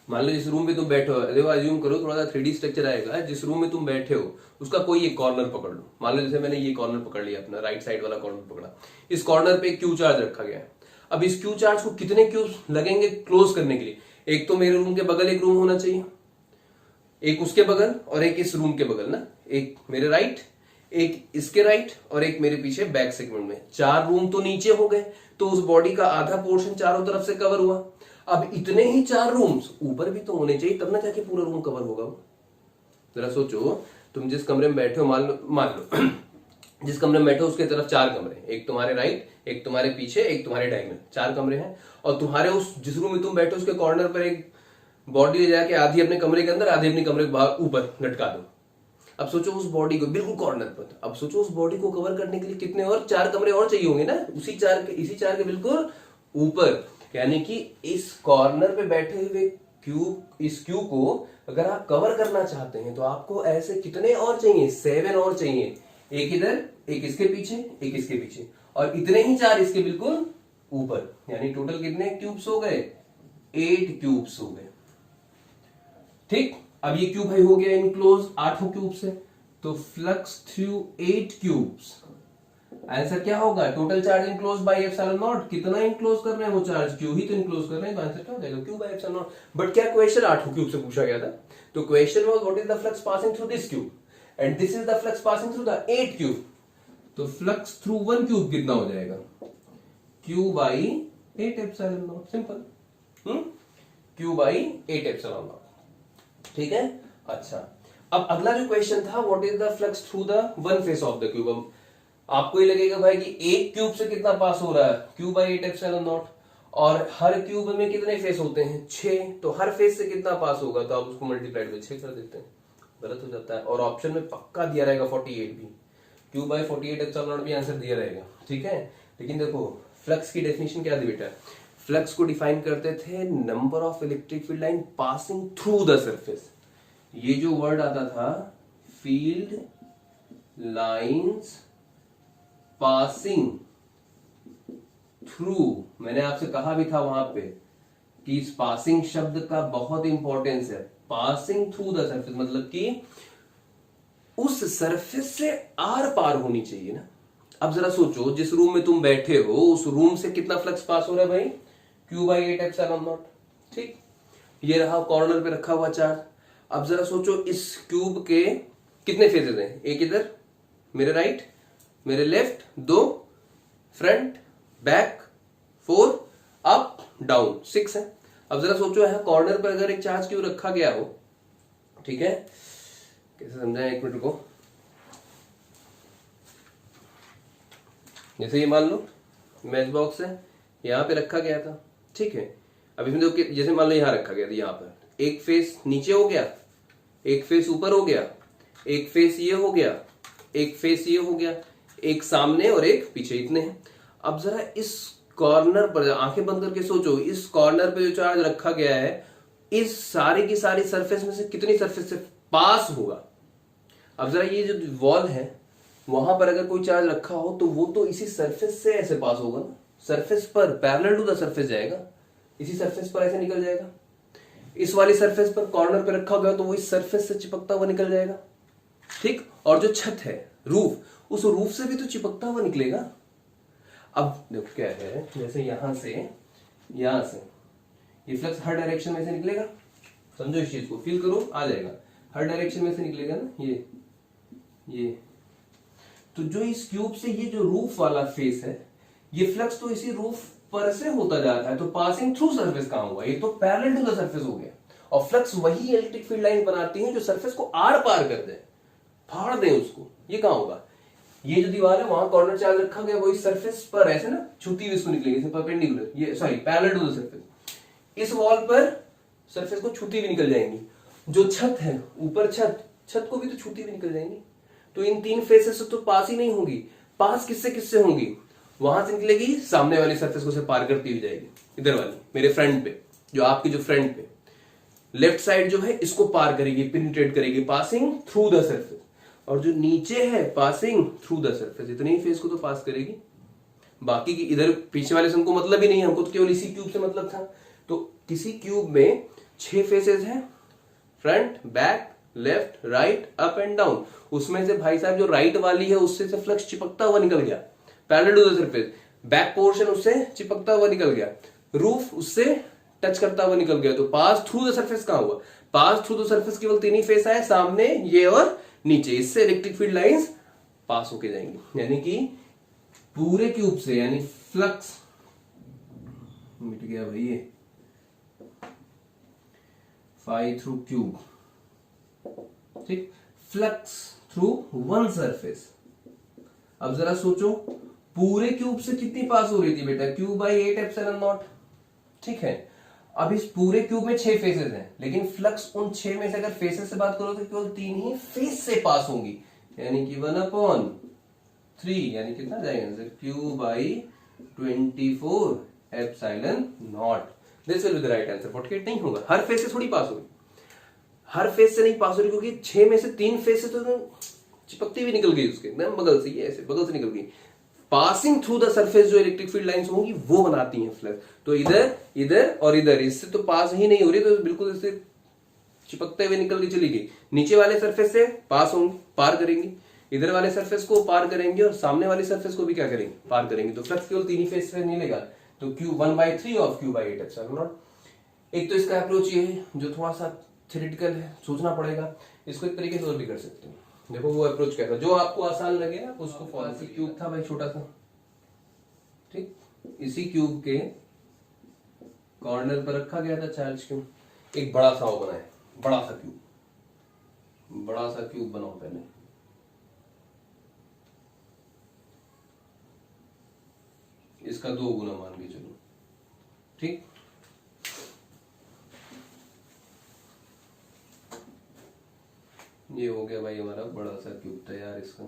मान लो जिस रूम में तुम बैठे हो, देखो अज्यूम करो थोड़ा सा 3D स्ट्रक्चर आएगा, जिस रूम में तुम बैठे हो उसका कोई एक कॉर्नर पकड़ लो। मान लो जैसे मैंने ये कॉर्नर पकड़ लिया, अपना राइट साइड वाला कॉर्नर पकड़ा, इस कॉर्नर पे एक क्यू चार्ज रखा गया है। अब इस क्यू चार्ज को कितने क्यूब लगेंगे क्लोज करने के लिए? एक तो मेरे रूम के बगल एक रूम होना चाहिए, एक उसके बगल और एक इस रूम के बगल ना, एक मेरे राइट, एक इसके राइट और एक मेरे पीछे बैक सेगमेंट में। 4 रूम तो नीचे हो गए, तो उस बॉडी का आधा पोर्शन चारों तरफ से कवर हुआ। अब इतने ही 4 रूम्स ऊपर भी तो होने चाहिए, तब ना जाके पूरा रूम कवर होगा। जरा सोचो, तुम जिस कमरे में बैठे हो, मान लो जिस कमरे में बैठे हो उसके तरफ 4 कमरे, एक तुम्हारे राइट, एक तुम्हारे पीछे, एक तुम्हारे डायगोनल, 4 कमरे हैं। और तुम्हारे उस जिस रूम में तुम बैठे हो उसके कॉर्नर पर एक बॉडी ले जाके आधी अपने कमरे के अंदर, आधी अपने कमरे के बाहर ऊपर लटका दो। अब सोचो उस बॉडी को बिल्कुल कॉर्नर पर, अब सोचो उस बॉडी को कवर करने के लिए कितने और 4 कमरे और चाहिए होंगे ना, इसी 4 के बिल्कुल ऊपर। यानी कि इस कॉर्नर पे बैठे हुए क्यूब, इस क्यूब को अगर आप कवर करना चाहते हैं तो आपको ऐसे कितने और चाहिए? 7 और चाहिए, एक इधर, एक इसके पीछे, एक इसके पीछे, और इतने ही 4 इसके बिल्कुल ऊपर। यानी टोटल कितने क्यूब्स हो गए? 8 क्यूब्स हो गए। ठीक, अब ये क्यूब है हो गया इनक्लोज 8 क्यूब से, तो फ्लक्स थ्रू 8 क्यूब्स। आंसर क्या होगा? Total charge enclose by epsilon naught. कितना इनक्लोज कर रहे हैं वो चार्ज? क्यू ही तो इनक्लोज कर रहे हैं, तो आंसर क्या हो जाएगा? Q by epsilon not. But क्या क्वेश्चन 8 क्यूब से पूछा गया था? तो question was what is the flux passing through this cube and this is the flux passing through the 8 cube. तो फ्लक्स थ्रू 1 क्यूब कितना हो जाएगा? Q by 8 epsilon not. Simple, Q by 8 epsilon naught. ठीक है, अच्छा अब अगला जो क्वेश्चन था, what is the flux through the one face of the cube. आपको ये लगेगा भाई कि एक क्यूब से कितना पास हो रहा है? Q by 8 epsilon not. और हर क्यूब में कितने फेस होते हैं? 6, तो हर फेस से कितना पास होगा? तो आप उसको मल्टीप्लाइड बाई 6 कर देते हैं, गलत हो जाता है। और ऑप्शन में पक्का दिया रहेगा 48 भी, क्यू बाई 48 एप्सिलॉन नॉट भी आंसर दिया रहेगा। ठीक है, लेकिन देखो फ्लक्स की डेफिनेशन क्या थी बेटा? फ्लक्स को डिफाइन करते थे number of electric field line passing through the surface. ये जो वर्ड आता था फील्ड लाइंस पासिंग थ्रू, मैंने आपसे कहा भी था वहां पे कि इस पासिंग शब्द का बहुत इंपॉर्टेंस है। पासिंग थ्रू द सरफेस मतलब कि उस सरफेस से आर पार होनी चाहिए ना। अब जरा सोचो, जिस रूम में तुम बैठे हो उस रूम से कितना फ्लक्स पास हो रहा है भाई? Q by 8 epsilon naught. ठीक, ये रहा कॉर्नर पे रखा हुआ चार्ज। अब जरा सोचो इस क्यूब के कितने फेजेस हैं? एक इधर मेरे राइट, मेरे left, 2 front, back, 4 up down, 6 है। अब जरा सोचो यहां कॉर्नर पर अगर एक चार्ज क्यों रखा गया हो, ठीक है, कैसे समझाएं, एक मिनट को। जैसे ये मान लो मैच बॉक्स है, यहां पे रखा गया था, ठीक है। अब इसमें देखो, जैसे मान लो यहां रखा गया था, यहां पर एक फेस नीचे हो गया, एक फेस ऊपर हो गया, एक फेस ये हो गया, एक फेस ये हो गया, एक सामने और एक पीछे, इतने हैं। अब जरा इस कॉर्नर पर आंखें बंद करके सोचो, इस कॉर्नर पे जो चार्ज रखा गया है इस सारी की सारी सरफेस में से कितनी सरफेस से पास होगा? अब जरा ये जो वॉल है वहां पर अगर कोई चार्ज रखा हो तो वो तो इसी सरफेस से ऐसे पास होगा ना, सरफेस पर पैरेलल टू द सरफेस जाएगा, इसी सरफेस पर ऐसे निकल जाएगा। इस वाली सरफेस पर कॉर्नर पे रखा गया तो वो इस सरफेस से चिपकता हुआ निकल जाएगा, ठीक। और जो छत है, रूफ, उस रूफ से भी तो चिपकता हुआ निकलेगा। अब देखो क्या है, जैसे यहां से ये फ्लक्स हर डायरेक्शन में से निकलेगा, समझो इस चीज को, फील करो, आ जाएगा, हर डायरेक्शन में से निकलेगा ना ये। तो जो इस क्यूब से ये जो रूफ वाला फेस है, ये फ्लक्स तो इसी रूफ पर से होता जा रहा है, तो पासिंग थ्रू सरफेस कहां हुआ? ये तो पैरेलल टू द सरफेस हो गया। और फ्लक्स वही इलेक्ट्रिक फील्ड लाइन बनाती है जो सरफेस को आर पार कर दे, फाड़ दे उसको। ये कहां होगा? ये जो दीवार है वहां कॉर्नर चार्ज रखा गया, वो इस सरफेस पर ऐसे ना छूती हुई इसको निकलेगी, परपेंडिकुलर, ये sorry parallel to the surface. इस वॉल पर सरफेस को छूती हुई निकल जाएंगी। जो छत है ऊपर, छत को भी तो छूती हुई निकल जाएंगी। तो इन तीन फेसेस से तो पास ही नहीं होंगी। पास किससे किससे होंगी? वहां से निकलेगी, सामने वाली सरफेस को से पार करती हुई जाएगी, इधर वाली मेरे फ्रंट पे, जो आपकी जो फ्रंट पे लेफ्ट साइड जो है इसको पार करेगी, पेनिट्रेट करेगी, पासिंग थ्रू द सरफेस। और जो नीचे है पासिंग थ्रू द सरफेस, इतने ही फेस को तो पास करेगी, बाकी की इधर पीछे वाले से हमको मतलब ही नहीं है, हमको तो केवल इसी क्यूब से मतलब था। तो किसी क्यूब में 6 फेसेस हैं, front, back, left, right, up and down. उसमें से भाई साहब जो राइट वाली है उससे से फ्लक्स चिपकता हुआ निकल गया, parallel to the surface. Back portion उससे चिपकता हुआ निकल गया, रूफ उससे टच करता हुआ निकल गया। तो पास थ्रू द सरफेस कहां हुआ? पास थ्रू द सरफेस केवल 3 ही फेस आए, सामने, ये और नीचे। इससे इलेक्ट्रिक फील्ड लाइंस पास होके जाएंगी, यानी कि पूरे क्यूब से, यानी फ्लक्स मिट गया भाई ये, फाई थ्रू क्यूब, ठीक, फ्लक्स थ्रू वन सरफेस। अब जरा सोचो, पूरे क्यूब से कितनी पास हो रही थी बेटा? क्यूब बाई 8 एप्सिलॉन नॉट, ठीक है। अब इस पूरे क्यूब में 6 फेसेस हैं, लेकिन फ्लक्स उन 6 में से अगर फेसेस से बात करो तो केवल 3 ही फेस से पास होंगी, यानी कि 1/3, यानी कितना जाएगा? Q by 24 epsilon naught. This will be the right answer. 48 नहीं होगा, हर फेस से थोड़ी पास होगी, हर फेस से नहीं पास हो रही, क्योंकि 6 में से 3 फेस से तो चिपकती हुई निकल गई उसके एकदम बगल से, ये ऐसे बगल से निकल गई। पासिंग थ्रू द सरफेस जो इलेक्ट्रिक फील्ड लाइंस होंगी वो बनाती हैं फ्लक्स। तो इधर, इधर और इधर, इससे तो पास ही नहीं हो रही, तो बिल्कुल इससे चिपकते हुए निकल के चली गई। नीचे वाले सरफेस से पास होंगी, पार करेंगी, इधर वाले सरफेस को पार करेंगे और सामने वाली सरफेस को भी क्या करेंगे? पार करेंगे। तो फ्लक्स केवल 3 ही फेस से मिलेगा, तो Q 1/3 of Q by 8 epsilon not. एक तो इसका अप्रोच ये है जो थोड़ा सा थ्योरेटिकल है, सोचना पड़ेगा। इसको एक तरीके से और भी कर सकते हो। देखो वो अप्रोच कैसा, जो आपको आसान लगे ना उसको फॉलो। क्यूब था भाई छोटा सा, ठीक, इसी क्यूब के कॉर्नर पर रखा गया था चार्ज क्यूब। एक बड़ा सा वो बनाया, बड़ा सा क्यूब, बड़ा सा क्यूब बनाओ पहले। इसका 2 गुना मान के चलो, ठीक। ये हो गया भाई हमारा बड़ा सा क्यूब तैयार। इसका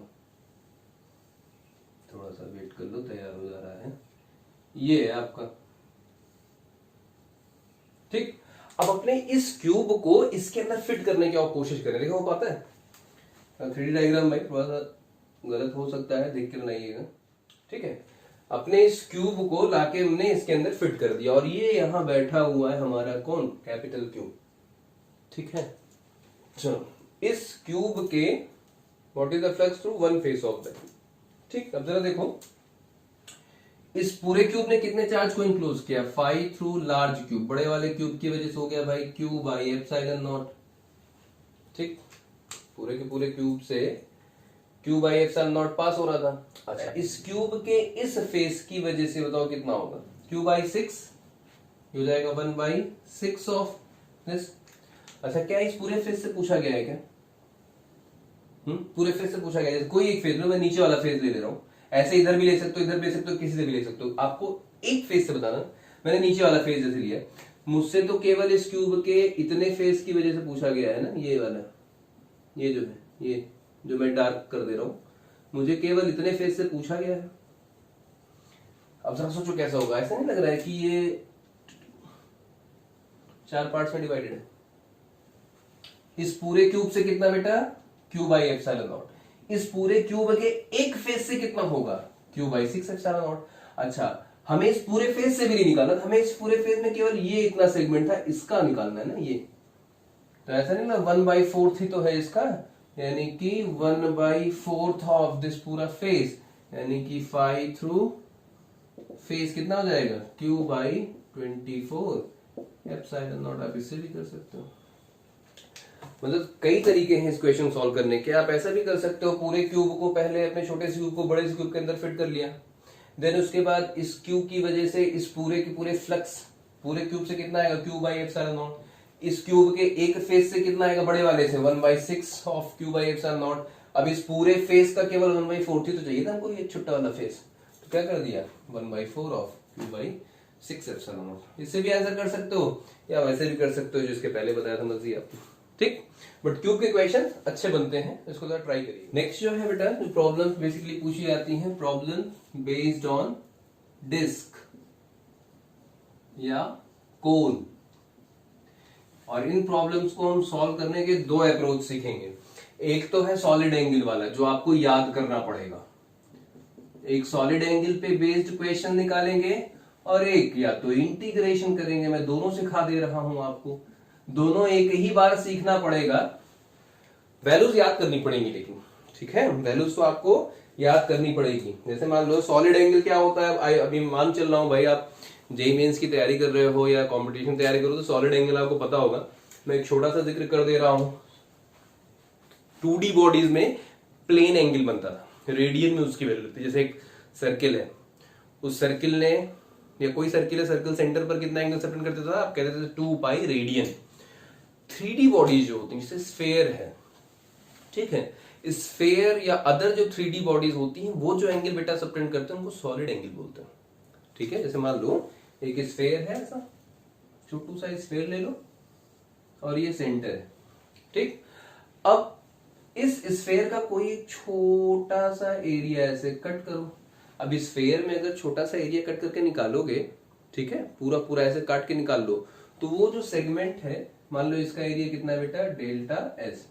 थोड़ा सा वेट कर लो, तैयार हो जा रहा है। ये है आपका, ठीक। अब अपने इस क्यूब को इसके अंदर फिट करने की आप कोशिश करें। देखो वो पता है 3D डायग्राम भाई थोड़ा सा गलत हो सकता है, देख के बनाइएगा, ठीक है। अपने इस क्यूब को लाके हमने इसके अंदर फिट कर दिया और ये यहां बैठा हुआ है हमारा कौन? कैपिटल क्यूब, ठीक है। चलो, इस क्यूब के what is the flux through one face of that, ठीक। अब जरा देखो, इस पूरे क्यूब ने कितने चार्ज को इनक्लोज किया? 5 थ्रू लार्ज क्यूब, बड़े वाले क्यूब की वजह से हो गया भाई क्यू बाई एप्सिलॉन नॉट, ठीक। पूरे के पूरे क्यूब से Q by epsilon not pass हो रहा था। अच्छा, इस क्यूब के इस फेस की वजह से बताओ कितना होगा? क्यू बाई 6 हो जाएगा 1/6 ऑफ दिस। अच्छा, क्या इस पूरे फेस से पूछा गया है क्या? पूरे फेस से पूछा गया है। कोई एक फेस लो, मैं नीचे वाला फेस ले रहा हूं, ऐसे इधर भी ले सकते हो, इधर भी ले सकते हो, किसी से भी ले सकते हो। आपको एक फेस से बताना, मैंने नीचे वाला फेस जैसे लिया। मुझसे तो केवल इस क्यूब के इतने फेस की वजह से पूछा गया है ना, ये वाला, ये जो है, ये जो मैं डार्क कर दे रहा हूं, मुझे केवल इतने फेस से पूछा गया है। अब जरा सोचो कैसा होगा। ऐसा नहीं लग रहा है कि ये 4 पार्ट्स में डिवाइडेड है? इस पूरे क्यूब से कितना बेटा? Q by epsilon not. इस पूरे क्यूब के एक फेस से कितना होगा? Q by 6 epsilon not. अच्छा, हमें इस पूरे फेस से भी नहीं निकालना था, हमें इस पूरे फेस में केवल ये इतना सेगमेंट था, इसका निकालना है ना ये। तो ऐसा नहीं ना 1/4 ही तो है इसका, यानी कि 1/4 ऑफ दिस पूरा फेस, यानी कि 5 थ्रू फेस कितना हो जाएगा? Q by 24 epsilon naught. आप इससे भी कर सकते हो, मतलब कई तरीके हैं इस क्वेश्चन सॉल्व करने के। आप ऐसा भी कर सकते हो, पूरे क्यूब को पहले अपने छोटे से क्यूब को बड़े से क्यूब के अंदर फिट कर लिया, देन उसके बाद इस क्यूब की वजह से इस पूरे के पूरे फ्लक्स पूरे क्यूब से कितना आएगा? Q by epsilon not. इस क्यूब के एक फेस से कितना आएगा? बड़े वाले से 1/6 of Q by epsilon naught. अब इस पूरे फेस का केवल 1/4 ही तो चाहिए था हमको, ये छोटा वाला फेस, तो क्या कर दिया? 1/4 of Q by 6 epsilon not. इससे भी आंसर कर सकते हो या वैसे भी कर सकते हो जिसके पहले बताया था, मर्जी आपकी, ठीक। बट क्यूब के क्वेश्चन अच्छे बनते हैं, इसको जरा ट्राई करिए। नेक्स्ट जो है बेटा, जो प्रॉब्लम्स बेसिकली पूछी जाती हैं, प्रॉब्लम बेस्ड ऑन डिस्क या कोन। और इन प्रॉब्लम्स को हम सॉल्व करने के दो अप्रोच सीखेंगे। एक तो है सॉलिड एंगल वाला जो आपको याद करना पड़ेगा, एक सॉलिड एंगल पे बेस्ड क्वेश्चन निकालेंगे और एक या तो इंटीग्रेशन करेंगे। मैं दोनों सिखा दे रहा हूं आपको, दोनों एक ही बार सीखना पड़ेगा। वैल्यूज याद करनी पड़ेंगी लेकिन, ठीक है, वैल्यूज तो आपको याद करनी पड़ेगी। जैसे मान लो सॉलिड एंगल क्या होता है, अभी मान चल रहा हूं भाई आप जेईई मेंस की तैयारी कर रहे हो या कंपटीशन तैयारी करो तो सॉलिड एंगल आपको पता होगा। मैं एक छोटा सा जिक्र कर दे रहा हूं। 2D बॉडीज में प्लेन एंगल बनता था, रेडियन में उसकी वैल्यू लगती है। जैसे एक सर्किल है, उस सर्किल ने या कोई सर्किल है, सर्किल सेंटर पर कितना एंगल सेपरेट करता था, आप कहते थे 2 पाई रेडियन। 3D बॉडीज जो होती है, जैसे स्फेयर है, ठीक है, स्फेयर या अदर जो 3D बॉडीज होती हैं वो जो एंगल बेटा सेपरेट करते हैं उनको सॉलिड एंगल बोलते हैं। ठीक है, जैसे मान लो एक स्फेयर है, ऐसा छोटू सा स्फेयर ले लो और ये सेंटर है, ठीक। अब इस स्फेयर का कोई छोटा सा एरिया ऐसे कट करो। अब इस स्फेयर में अगर छोटा सा एरिया कट करके निकालोगे, ठीक है, पूरा पूरा ऐसे काट के निकाल लो, तो वो जो सेगमेंट है, मान लो इसका एरिया कितना है बेटा, डेल्टा एस।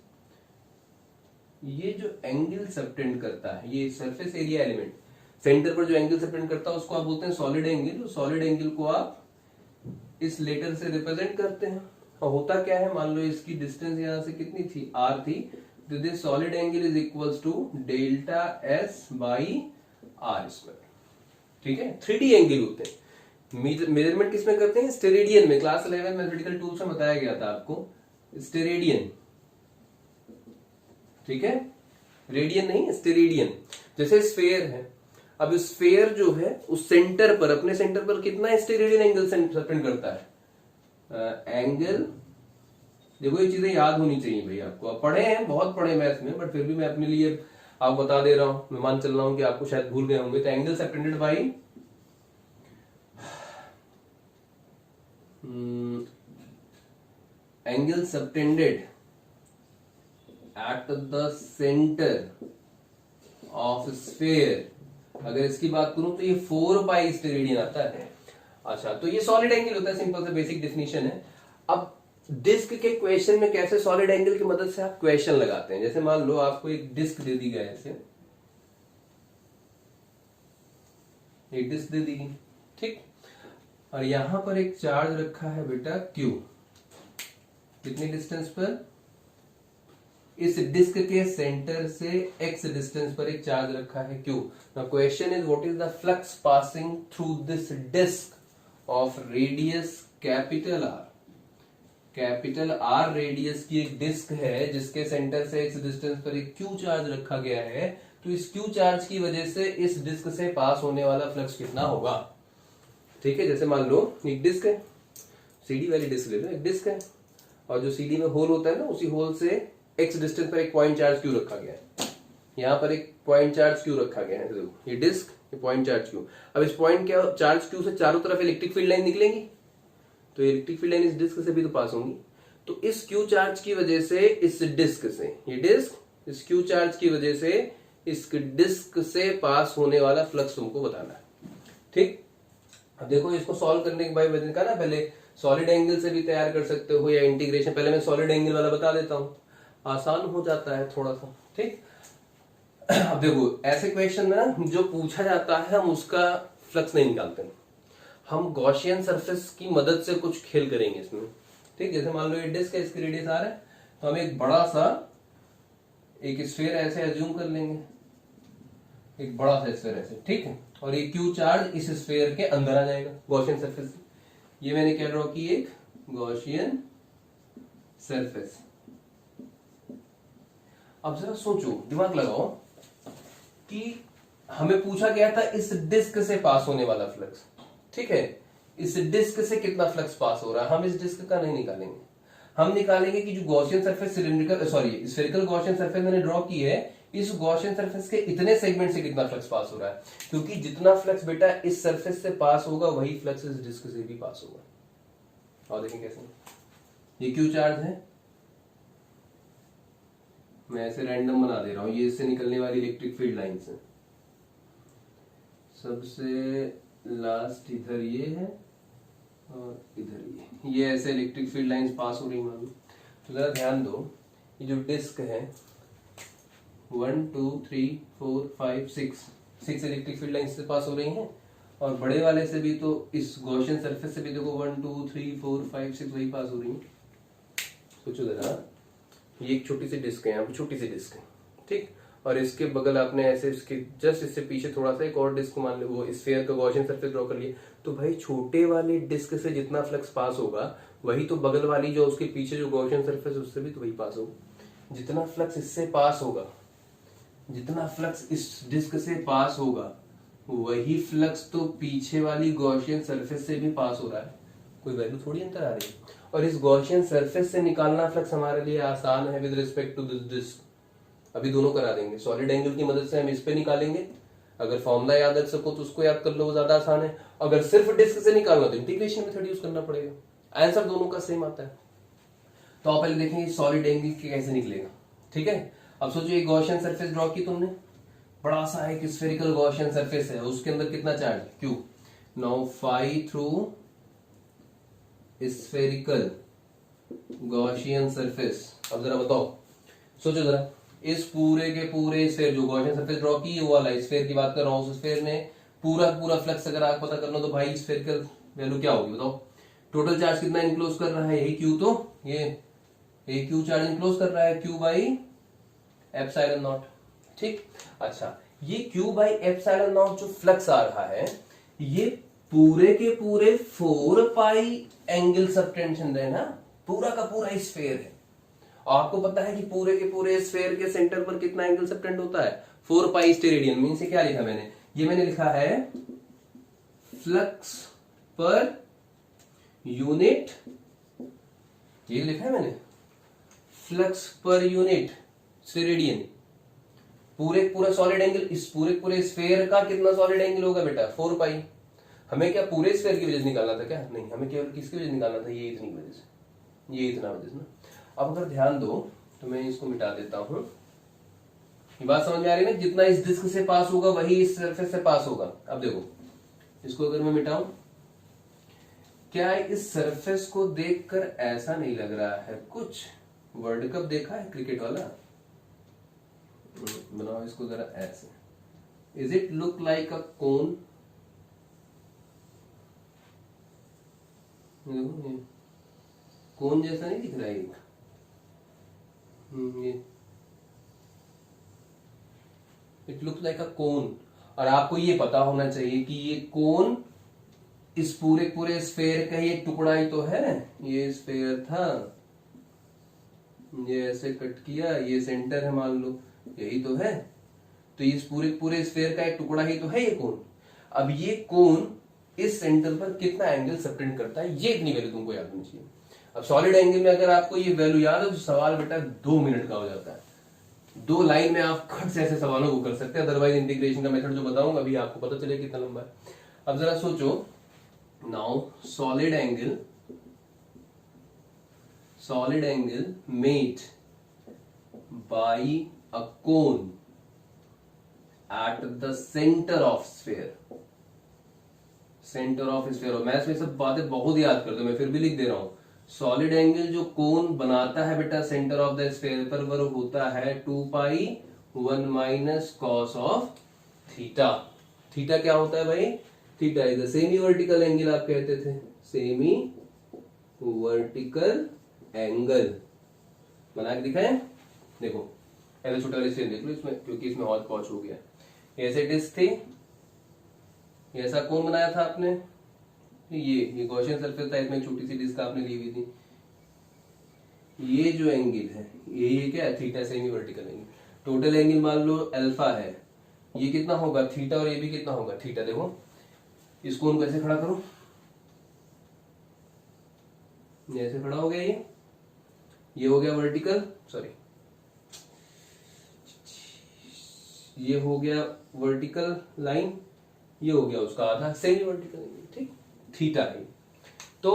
ये जो एंगल सबटेंड करता है, ये सरफेस एरिया एलिमेंट सेंटर पर जो एंगल सबटेंड करता है उसको आप बोलते हैं सॉलिड एंगल। सॉलिड एंगल को आप इस लेटर से रिप्रेजेंट करते हैं। और होता क्या है, मान लो इसकी डिस्टेंस यहां से कितनी थी, आर थी, तो this solid angle is equals to delta s by r square. ठीक है, 3D एंगल होते हैं। मेजरमेंट किसमें करते हैं, स्टेरेडियन में। क्लास 11 मैथमेटिकल टूल्स में बताया गया था आपको, स्टेरेडियन, ठीक है, रेडियन नहीं, स्टेरेडियन। जैसे स्फेयर है, अब स्फेयर जो है उस सेंटर पर, अपने सेंटर पर कितना स्टेरेडियन एंगल सेपरेट करता है, एंगल। देखो ये चीजें याद होनी चाहिए भाई आपको, आप पढ़े हैं, बहुत पढ़े मैथ्स में, बट फिर भी मैं अपने लिए आपको बता दे रहा हूं। मैं मान चल रहा हूं कि आपको शायद भूल गए होंगे। तो angle separated by angle subtended at the centre of sphere, अगर इसकी बात करूं तो ये 4 पाई स्टेरेडियन आता है। अच्छा, तो ये सॉलिड एंगल होता है, सिंपल से बेसिक डेफिनेशन है। अब डिस्क के क्वेश्चन में कैसे सॉलिड एंगल की मदद से आप क्वेश्चन लगाते हैं। जैसे मान लो आपको एक डिस्क दे दी गया है, ऐसे एक डिस्क दे दी गई, ठीक, और यहां पर एक चार्ज रखा है बेटा Q, कितनी डिस्टेंस पर, इस डिस्क के सेंटर से x डिस्टेंस पर एक चार्ज रखा है Q। Now question is what is the flux passing through this disc of radius capital R। Capital R radius की एक डिस्क है जिसके सेंटर से x डिस्टेंस पर एक Q चार्ज रखा गया है। तो इस Q चार्ज की वजह से इस डिस्क से पास होने वाला फ्लक्स कितना होगा। ठीक है, जैसे मान लो एक डिस्क है, सीडी वाली डिस्क ले लो, एक डिस्क है और जो सीडी में होल होता है ना, उसी होल से x डिस्टेंस पर एक पॉइंट चार्ज Q रखा गया है। यहाँ पर एक पॉइंट चार्ज Q रखा गया है, ये डिस्क, ये पॉइंट चार्ज Q। अब इस पॉइंट के चार्ज Q से चारों तरफ इलेक्ट्रिक फील्ड लाइन निकलेंगी, तो इलेक्ट्रिक फील्ड लाइन इस डिस्क से भी तो पास होंगी। तो इस Q चार्ज की वजह से इस डिस्क से, ये डिस्क, इस Q चार्ज की वजह से इस डिस्क से पास होने वाला फ्लक्स तुमको बताना है। ठीक, अब देखो इसको सॉल्व करने के बाद मैंने कहा ना, पहले सॉलिड एंगल से भी तैयार कर सकते हो या इंटीग्रेशन। पहले मैं सॉलिड एंगल वाला बता देता हूं, आसान हो जाता है थोड़ा सा। ठीक, अब देखो ऐसे क्वेश्चन में ना जो पूछा जाता है हम उसका फ्लक्स नहीं निकालते, हम गॉसियन सरफेस की मदद से कुछ खेल करेंगे इसमें। ठीक, जैसे मान लो ये डिस्क है, इसकी रेडियस R है, तो हम एक बड़ा सा एक स्फीयर ऐसे एज्यूम कर लेंगे, एक बड़ा सा स्फीयर ऐसे, ठीक है, और ये Q चार्ज इस स्फीयर के अंदर आ जाएगा गॉसियन सरफेस। ये मैंने क्या ड्रॉ की, एक गॉसियन सरफेस। अब जरा सोचो, दिमाग लगाओ कि हमें पूछा गया था इस डिस्क से पास होने वाला फ्लक्स, ठीक है, इस डिस्क से कितना फ्लक्स पास हो रहा है। हम इस डिस्क का नहीं निकालेंगे, हम निकालेंगे कि जो Gaussian surface cylindrical sorry spherical Gaussian surface मैंने ड्रॉ की है, इस गॉसियन सरफेस के इतने सेगमेंट से कितना फ्लक्स पास हो रहा है। क्योंकि जितना फ्लक्स बेटा इस सरफेस से पास होगा वही फ्लक्स इस डिस्क से भी पास होगा। और देखें कैसे, ये Q चार्ज है, मैं ऐसे रैंडम बना दे रहा हूं, ये इससे निकलने वाली इलेक्ट्रिक फील्ड लाइन से सबसे लास्ट इधर ये है और इधर ये ऐसे इलेक्ट्रिक फील्ड लाइंस पास हो रही मालूम। तो जरा ध्यान दो, ये जो डिस्क है 1 2 3 4 5 6 इलेक्ट्रिक फील्ड लाइंस से पास हो रही हैं, और बड़े वाले से भी तो इस गॉसियन सरफेस से भी देखो 1 2 3 4 5 6 वही पास हो रही है। सोचो जरा, ये एक छोटी सी डिस्क है, यहाँ पे छोटी सी डिस्क है, ठीक, और इसके बगल आपने ऐसे इसके जस्ट इससे पीछे थोड़ा सा एक और डिस्क मान लो, वो स्फीयर का गॉसियन सरफेस ड्रॉ कर लिए, तो भाई छोटे वाले डिस्क से जितना फ्लक्स पास होगा वही तो बगल वाली जो उसके पीछे जो गॉसियन सरफेस है उससे भी तो वही पास होगा। जितना फ्लक्स इससे पास होगा, जितना फ्लक्स इस डिस्क से पास होगा वही फ्लक्स तो पीछे वाली गॉसियन सरफेस से भी पास हो रहा है। कोई वैल्यू थोड़ी अंतर आ रही है। और इस गॉसियन सरफेस से निकालना फ्लक्स हमारे लिए आसान है with respect to this disc. अभी दोनों करा देंगे, सॉलिड एंगल की मदद से हम इस पे निकालेंगे, अगर फॉर्मूला याद रख सको तो उसको याद कर लो, वो ज्यादा आसान है। अगर सिर्फ डिस्क से निकालना तो इंटीग्रेशन मेथड यूज करना पड़ेगा, आंसर दोनों का सेम आता है। तो आप पहले देखेंगे सॉलिड एंगल कैसे निकलेगा, ठीक है। अब सोचो एक गॉसियन सरफेस ड्रॉ की तुमने, बड़ा सा एक स्फेरिकल गॉसियन सरफेस है, उसके अंदर कितना charge Q। Now phi through spherical Gaussian surface. अब जरा बताओ, सोचो जरा, इस पूरे के पूरे स्फेयर जो गॉसियन सरफेस ड्रॉ की है वो वाला स्फेयर की बात कर रहा हूं, उस स्फेयर में पूरा पूरा फ्लक्स अगर आप पता करना तो भाई स्फेरिकल वैल्यू क्या होगी बताओ। टोटल चार्ज कितना इनक्लोज कर रहा है, यही Q, तो ये Q चार्ज इनक्लोज कर रहा है, Q बाई एप्सिलॉन नॉट, ठीक। अच्छा, ये Q बाई एप्सिलॉन नॉट जो फ्लक्स आ रहा है ये पूरे के पूरे 4 पाई एंगल सबटेंशन है ना, पूरा का पूरा स्फेयर है। आपको पता है कि पूरे के पूरे स्फेयर के सेंटर पर कितना एंगल सबटेंड होता है, 4 पाई स्टेरेडियन। मीन से क्या लिखा मैंने, ये मैंने लिखा है फ्लक्स पर यूनिट, ये लिखा है मैंने फ्लक्स पर यूनिट स्टेरेडियन। पूरा सॉलिड एंगल, इस पूरे स्फेयर का कितना सॉलिड एंगल होगा बेटा 4 पाई। हमें क्या पूरे स्फेयर की वजह से निकालना था क्या, नहीं, हमें केवल किसकी वजह से निकालना था, ये इतनी वजह से, ये इतना वजह से ना। अब अगर ध्यान दो तो मैं इसको मिटा देता हूं, ये बात समझ में आ रही है ना, जितना इस डिस्क से पास होगा वही इस सरफेस से पास होगा। अब देखो इसको अगर मैं मिटाऊं, क्या इस सरफेस को देखकर ऐसा नहीं लग रहा है कुछ, वर्ल्ड कप देखा है क्रिकेट वाला, बनाओ इसको जरा ऐसे, is it look like a cone, cone जैसा नहीं दिख रहा है ये it looks like a cone. और आपको ये पता होना चाहिए कि ये कोन इस पूरे स्फेयर का ये टुकड़ा ही तो है, ये स्फेयर था, ये ऐसे कट किया, ये सेंटर है मान लो, यही तो है, तो इस पूरे स्फेयर का एक टुकड़ा ही तो है ये कोन। अब ये कोन इस सेंटर पर कितना एंगल सबटेंड करता है, ये इतनी वैल्यू तुमको याद होनी चाहिए। अब सॉलिड एंगल में अगर आपको ये वैल्यू याद है तो सवाल बेटा 2 मिनट का हो जाता है, 2 लाइन में आप खट से ऐसे सवालों को कर सकते हैं। अदरवाइज इंटीग्रेशन का मेथड जो बताऊंगा अभी आपको पता चलेगा कितना लंबा है। अब जरा सोचो, now solid angle made by a cone at the centre of sphere, centre of sphere. और मैथ्स में सब बातें बहुत याद करते हो, मैं फिर भी लिख दे रहा हूं, सॉलिड एंगल जो कोन बनाता है बेटा सेंटर ऑफ द स्फीयर पर, वो होता है 2 pi 1 minus cos of theta. Theta क्या होता है भाई, theta is the semi vertical angle, आप कहते थे सेमी वर्टिकल एंगल, बना के दिखाएं। देखो ऐसे छोटा वाले देख लो इसमें, क्योंकि इसमें और पहुंच हो गया, ऐसे डिस्क थी, ऐसा कौन बनाया था आपने, ये गॉसियन सरफेस था, इसमें छोटी सी डिस्क आपने ली हुई थी, ये जो एंगल है ये क्या है theta, semi vertical angle. Total angle मान लो अल्फा है, ये कितना होगा थीटा, और ये भी कितना होगा थीटा। देखो इसको उनको ऐसे खड़ा करो, ऐसे खड़ा हो गया, ये हो गया वर्टिकल, सॉरी ये हो गया वर्टिकल लाइन, ये हो गया उसका आधा सेमी वर्टिकल एंगल, ठीक, थीटा है। तो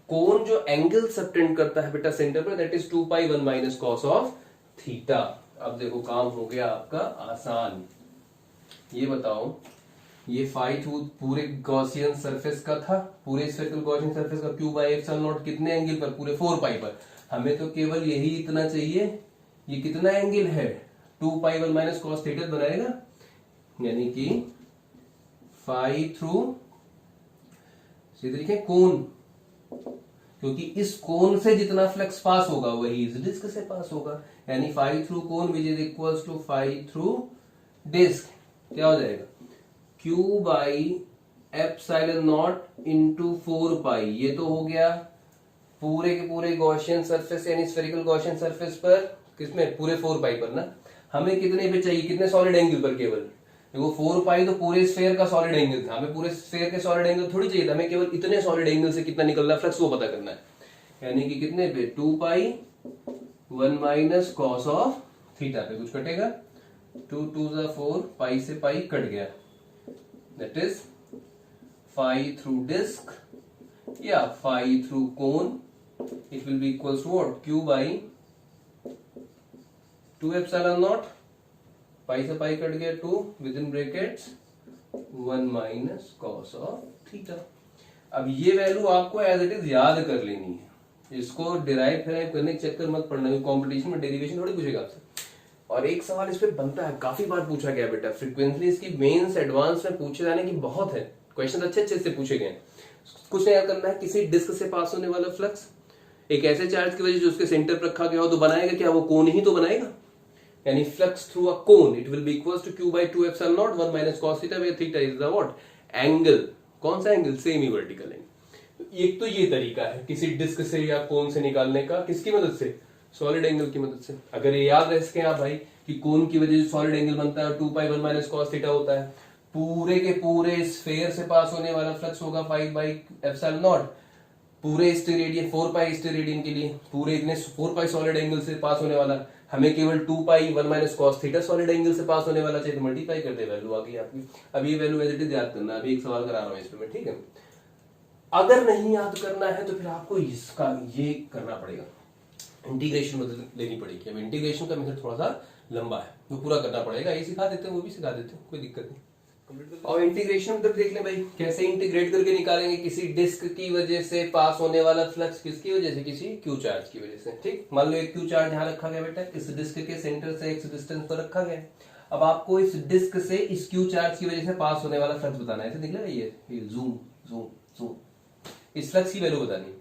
कोन जो एंगल सबटेंड करता है बेटा सेंटर पर, that is 2 pi 1 minus cos of theta. अब देखो काम हो गया आपका आसान। ये बताओ ये फाई थ्रू पूरे गॉसियन सरफेस का था, पूरे स्फेरिकल गॉसियन सरफेस का क्यू बाई एप्सिलॉन नॉट कितने एंगल पर, पूरे 4 पाई पर। हमें तो केवल यही इतना चाहिए, ये कितना एंगल है 2 पाई 1 माइनस कॉस थीटा बनाएगा, यानी कि फाई थ्रू सीधे लिखे कोन, क्योंकि इस कोन से जितना फ्लक्स पास होगा वही इस डिस्क से पास होगा, यानी phi through cone which is equals to phi through disc. क्या हो जाएगा Q by epsilon naught into 4 pi. ये तो हो गया पूरे के पूरे गॉसियन सरफेस यानी स्फेरिकल गॉसियन सरफेस पर, किसमें, पूरे 4 पाई पर ना। हमें कितने पे चाहिए, कितने सॉलिड एंगल पर, केवल देखो 4 पाई तो पूरे स्फेयर का सॉलिड एंगल था, हमें पूरे स्फेयर के सॉलिड एंगल थोड़ी चाहिए था, हमें केवल इतने सॉलिड एंगल से कितना निकल रहा है फ्लक्स वो पता करना है, यानी कि कितने पे 2 pi 1 minus cos of theta पे कुछ कटेगा, 2 2 4 पाई से पाई कट गया, that is phi through disc या phi through cone, it will be equals to what, Q by 2 epsilon naught, pi से पाई कट गया 2 within brackets 1 minus cos of theta. अब ये value आपको as it is याद कर लेनी है, इसको डिराइव करने के चक्कर मत पड़ना, कॉम्पिटिशन में डेरिवेशन थोड़ी पूछेगा आपसे। और एक सवाल इस पे बनता है, काफी बार पूछा गया बेटा, फ्रीक्वेंटली इसकी मेंस एडवांस में पूछे जाने की बहुत है, क्वेश्चन अच्छे अच्छे से पूछे गए। कुछ नहीं याद करना है, किसी डिस्क से पास होने वाला फ्लक्स एक ऐसे चार्ज की वजह से उसके सेंटर पर रखा गया हो तो बनाएगा क्या, वो कोन ही तो बनाएगा, यानी flux through a cone it will be equals to Q by 2 epsilon naught 1 minus cos theta, where theta is the what, angle. कौन सा एंगल, सेमी वर्टिकल एंगल। एक तो ये तरीका है किसी डिस्क से या कोन से निकालने का, किसकी मदद से, सॉलिड एंगल की मदद से। अगर ये याद रह सके आप भाई कि कोन की वजह से सॉलिड एंगल बनता है 2 पाई 1 माइनस कॉस थीटा होता है, पूरे के पूरे स्फेयर से पास होने वाला फ्लक्स होगा 5 बाई एप्सिलॉन नॉट, पूरे स्टेरेडियन 4 पाई स्टेरेडियन के लिए पूरे इतने 4 पाई सॉलिड एंगल से पास होने वाला, हमें केवल 2 pi 1 minus cos theta solid angle से पास होने वाला चाहिए, तो मल्टीप्लाई करते वैल्यू आ गई आपकी। अब ये वैल्यू एज इट इज याद करना, अभी एक सवाल करा रहा हूं इस पे, ठीक है। अगर नहीं याद करना है तो फिर आपको इसका ये करना पड़ेगा, इंटीग्रेशन मेथड लेनी पड़ेगी। अब इंटीग्रेशन का मेथड थोड़ा सा लंबा है, वो पूरा करना पड़ेगा, ये सिखा देते हैं वो भी सिखा देते हैं, कोई दिक्कत नहीं। और इंटीग्रेशन मेथड देख लें भाई, कैसे इंटीग्रेट करके निकालेंगे किसी डिस्क की वजह से पास होने वाला फ्लक्स, किसकी वजह से, किसी क्यू चार्ज की वजह से। ठीक, मान लो एक क्यू चार्ज यहां रखा गया बेटा, इस डिस्क के सेंटर से x डिस्टेंस पर रखा गया। अब आपको इस डिस्क से इस क्यू चार्ज की वजह से पास होने वाला फ्लक्स बताना है, निकला ये जूम जूम जूम, इस फ्लक्स की वैल्यू बतानी है।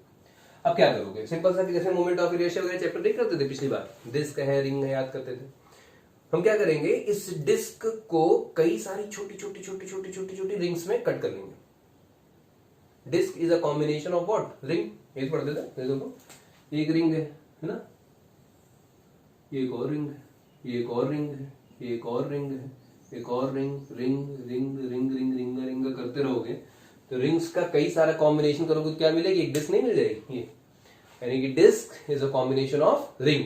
अब क्या करोगे, सिंपल सा, जैसे मोमेंट ऑफ इनर्शिया वगैरह चैप्टर नहीं करते थे पिछली बार, डिस्क है रिंग है याद करते थे, हम क्या करेंगे, इस डिस्क को कई सारी छोटी छोटी छोटी छोटी छोटी छोटी रिंग्स में कट कर लेंगे। Disc is a combination of what, ring, ये पढ़ते थे, देखो एक रिंग है ना, एक और रिंग है, एक और रिंग है, एक और रिंग है, एक और ring, ring ring ring ring ring ring करते रहोगे तो रिंग्स का कई सारा कॉम्बिनेशन करोगे तो क्या मिलेगी, एक डिस्क नहीं मिल जाएगी, ये यानी कि disc is a combination of ring.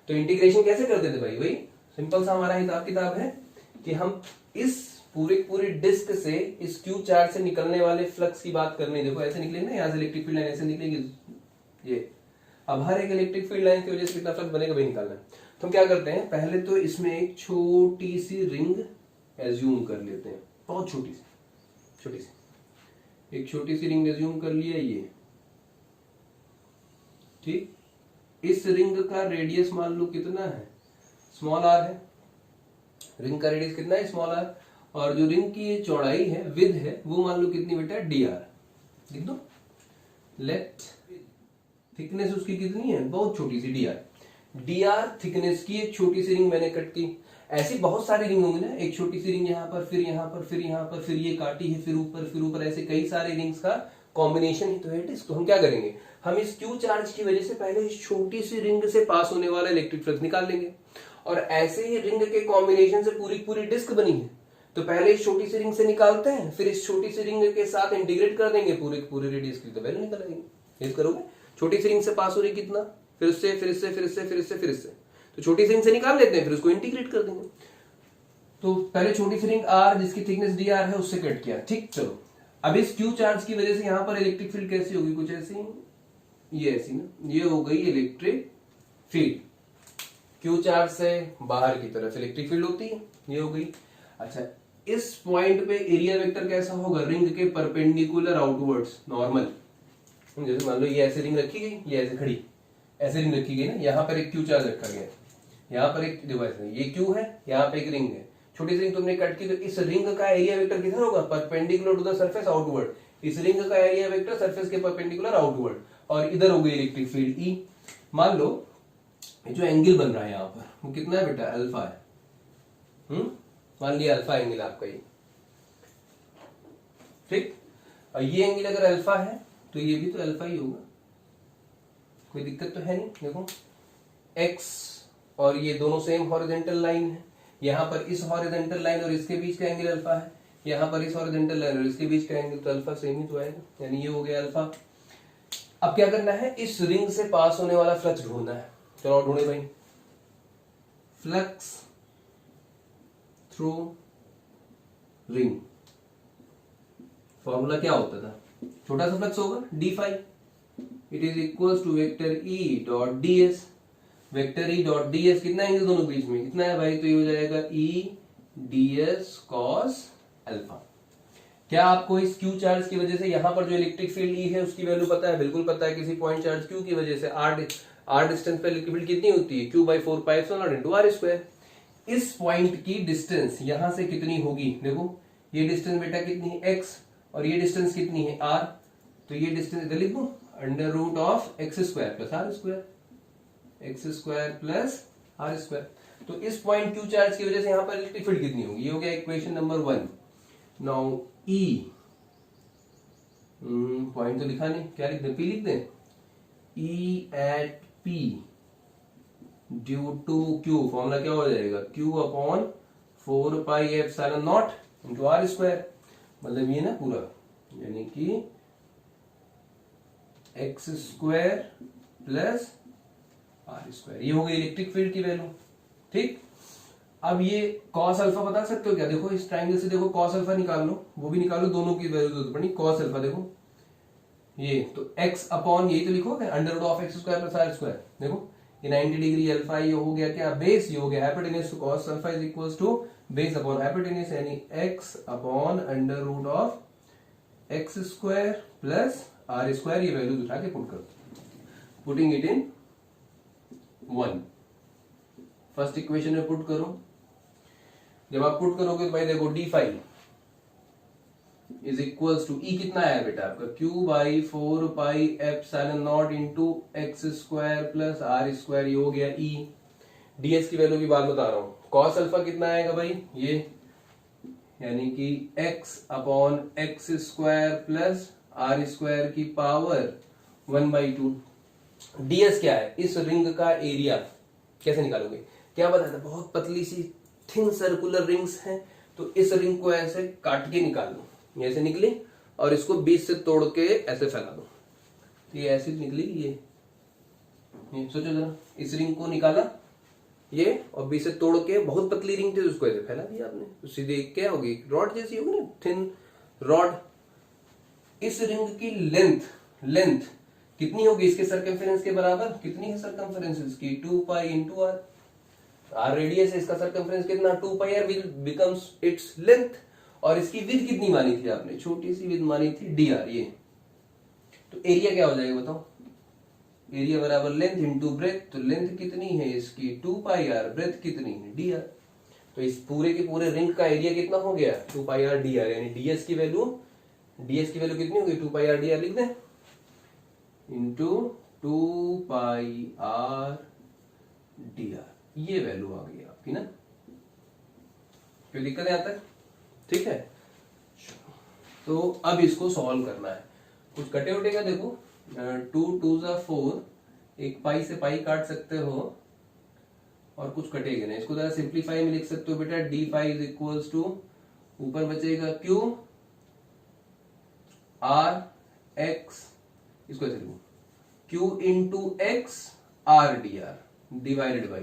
तो इंटीग्रेशन कैसे करते थे भाई, वही सिंपल सा हमारा हिसाब किताब है कि हम इस पूरे डिस्क से इस क्यू चार्ज से निकलने वाले फ्लक्स की बात करनी है। देखो ऐसे निकलेंगे ना, यहां से इलेक्ट्रिक फील्ड लाइन ऐसे निकलेगी ये, अब हर एक इलेक्ट्रिक फील्ड लाइन की वजह से कितना फ्लक्स बनेगा वही निकालना है। तो हम क्या करते हैं, पहले तो इसमें एक छोटी सी रिंग एज्यूम कर लेते हैं, बहुत छोटी सी एक छोटी सी रिंग एज्यूम कर लिया ये, ठीक। इस रिंग का रेडियस मान लो कितना है, स्मॉल आर है, रिंग का रेडियस कितना है, स्मॉल आर, और जो रिंग की ये चौड़ाई है, विड्थ है, वो मान लो कितनी बेटा, डी आर, लिख दो। लेट थिकनेस उसकी कितनी है, बहुत छोटी सी, D R, D R thickness की एक छोटी सी रिंग मैंने कट की। ऐसी बहुत सारी रिंग होंगी ना, एक छोटी सी रिंग यहाँ पर, फिर यहाँ पर, फिर यहाँ पर, फिर ये काटी है, फिर ऊपर, ऐसे कई सारे रिंग्स का कॉम्बिनेशन ही तो है डिस्क। तो हम क्या करेंगे, हम इस क्यू चार्ज की वजह से पहले इस छोटी सी रिंग से पास होने वाला इलेक्ट्रिक फ्लक्स निकाल लेंगे, और ऐसे ही रिंग के कॉम्बिनेशन से पूरी डिस्क बनी है, तो पहले इस छोटी सी रिंग से निकालते हैं, फिर इस छोटी सी रिंग के साथ इंटीग्रेट कर देंगे पूरे रेडियस की, तो वैल्यू निकल आएगी। ये करोगे, छोटी सी रिंग से पास हो रही कितना, फिर इससे, तो छोटी सी रिंग से निकाल लेते हैं, फिर उसको इंटीग्रेट कर देंगे। तो पहले छोटी सी रिंग आर जिसकी थिकनेस डी आर है उससे कट किया, ठीक। चलो अब इस क्यू चार्ज की वजह से यहां पर इलेक्ट्रिक फील्ड कैसी होगी, कुछ ऐसी, ये ऐसी ना, ये हो गई इलेक्ट्रिक फील्ड, क्यू चार्ज से बाहर की तरफ इलेक्ट्रिक फील्ड होती है, ये हो गई। अच्छा, इस पॉइंट पे एरिया वेक्टर कैसा होगा, रिंग के परपेंडिकुलर आउटवर्ड्स नॉर्मल। जैसे मान लो ये ऐसे रिंग रखी गई, ये ऐसे खड़ी, ऐसे रिंग रखी गई ना, यहाँ पर एक क्यू चार्ज रखा गया, यहाँ पर एक डिवाइस है, ये क्यू है, यहाँ पे एक रिंग है, छोटी सी रिंग तुमने कट की, तो इस रिंग का एरिया वेक्टर किधर होगा, perpendicular to the surface outward. इस रिंग का एरिया वेक्टर सरफेस के परपेंडिकुलर आउटवर्ड, और इधर हो गई इलेक्ट्रिक फील्ड ई। मान लो जो एंगल बन रहा है यहाँ पर वो कितना है बेटा, अल्फा है। मान लिया अल्फा एंगल आपका ये, ठीक। और ये एंगल अगर अल्फा है तो ये भी तो अल्फा ही होगा, कोई दिक्कत तो है नहीं। देखो एक्स और ये दोनों सेम हॉरिजॉन्टल लाइन है, यहाँ पर इस हॉरिजॉन्टल लाइन और इसके बीच का एंगल अल्फा है, यहाँ पर इस हॉरिजॉन्टल लाइन और इसके बीच का एंगल, तो अल्फा सेम ही तो आएगा, यानी ये हो गया अल्फा। अब क्या करना है, इस रिंग से पास होने वाला फ्लक्स ढूंढना है। चलो ढूंढे भाई, फ्लक्स थ्रू रिंग, फॉर्मूला क्या होता था, छोटा सा फ्लक्स होगा d phi, it is equal to vector E dot d s. Vector E dot d s कितना एंगल दोनों बीच में, कितना है भाई, तो ये हो जाएगा E D S cos alpha. क्या आपको इस क्यू चार्ज की वजह से यहाँ पर जो इलेक्ट्रिक फील्ड ई है उसकी वैल्यू पता है, बिल्कुल पता है। किसी पॉइंट चार्ज क्यू की वजह से आर डिस्टेंस पे इलेक्ट्रिक फील्ड कितनी होती है, Q by 4πε0 into R square. इस पॉइंट की डिस्टेंस यहां से कितनी होगी, देखो ये डिस्टेंस बेटा कितनी है x, और ये डिस्टेंस कितनी है r, तो ये डिस्टेंस इधर लिख दो, under root of x square plus are square, x square plus are square. तो इस पॉइंट क्यू चार्ज की वजह से यहाँ पर इलेक्ट्रिक फील्ड कितनी होगी, ये हो गया equation number 1। Now E point तो लिखा नहीं, क्या लिख दें, P लिख दें, E at P due to Q, formula क्या हो जाएगा, Q upon 4πε0 into R square, मतलब ये ना पूरा, यानी कि x square plus are square, ये हो गई इलेक्ट्रिक फील्ड की वैल्यू, ठीक। अब ये कॉस अल्फा बता सकते हो क्या, देखो इस ट्राइंगल से देखो कॉस अल्फा निकाल लो, वो भी निकाल लो, दोनों की वैल्यू जरूरत पड़ी। कॉस अल्फा देखो ये तो x अपॉन, यही तो लिखोगे under root of x square plus are square, देखो ये 90 डिग्री अल्फा, ये हो गया क्या बेस, ये हो गया हाइपोटेन्यूज, तो cos alpha is equals to base upon hypotenuse, यानी x upon under root of x square plus are square. ये वैल्यू उठा के पुट कर, putting it in 1, first equation में पुट करो। जब आप पुट करोगे तो भाई देखो d phi is equals to E कितना आया बेटा आपका, Q by 4πε0 into x square plus are square, ये हो गया ई। डीएस की वैल्यू की बात बता रहा हूं, कॉस अल्फा कितना आएगा भाई, ये यानी कि x upon x square plus are square की पावर 1/2। डीएस क्या है, इस रिंग का एरिया कैसे निकालोगे, क्या बताया था, बहुत पतली सी थिन सर्कुलर रिंग्स हैं, तो इस रिंग को ऐसे काट के निकाल लो, ये ऐसे निकली, और इसको बीच से तोड़ के ऐसे फैला दो, तो ये ऐसे निकलेगी, ये सोचो जरा, इस रिंग को निकाला ये, और बीच से तोड़ के, बहुत पतली रिंग थी उसको ऐसे फैला दिया आपने, तो सीधे क्या होगी, रॉड जैसी होगी ना, थिन रॉड। इस रिंग की लेंथ कितनी होगी, इसके सर्कमफेरेंस के बराबर, कितनी है सर्कमफेरेंस इसकी, 2π इंटू आर, आर रेडियस है, इसका सर्कमफेरेंस कितना, 2πr will becomes its length, और इसकी विड्थ कितनी मानी थी आपने, छोटी सी विड्थ मानी थी dr, ये तो एरिया क्या हो जाएगा बताओ, एरिया बराबर लेंथ इंटू ब्रेथ, तो लेंथ कितनी है इसकी 2πr, ब्रेथ कितनी है dr, तो इस पूरे के पूरे रिंग का एरिया कितना हो गया 2πr dr, यानी ds की वैल्यू कितनी होगी 2πr dr लिख दें, इंटू 2πr dr, ये वैल्यू आ गई आपकी ना, कोई दिक्कत है यहाँ तक, ठीक है। तो अब इसको सॉल्व करना है, कुछ कटे उटे का देखो, 2 2 4, एक पाई से पाई काट सकते हो, और कुछ कटेगा ना, इसको जरा सिंप्लीफाई में लिख सकते हो बेटा, d phi is equals to, ऊपर बचेगा क्यू आर एक्स, इसको ऐसे लिखो, q into x r D r divided by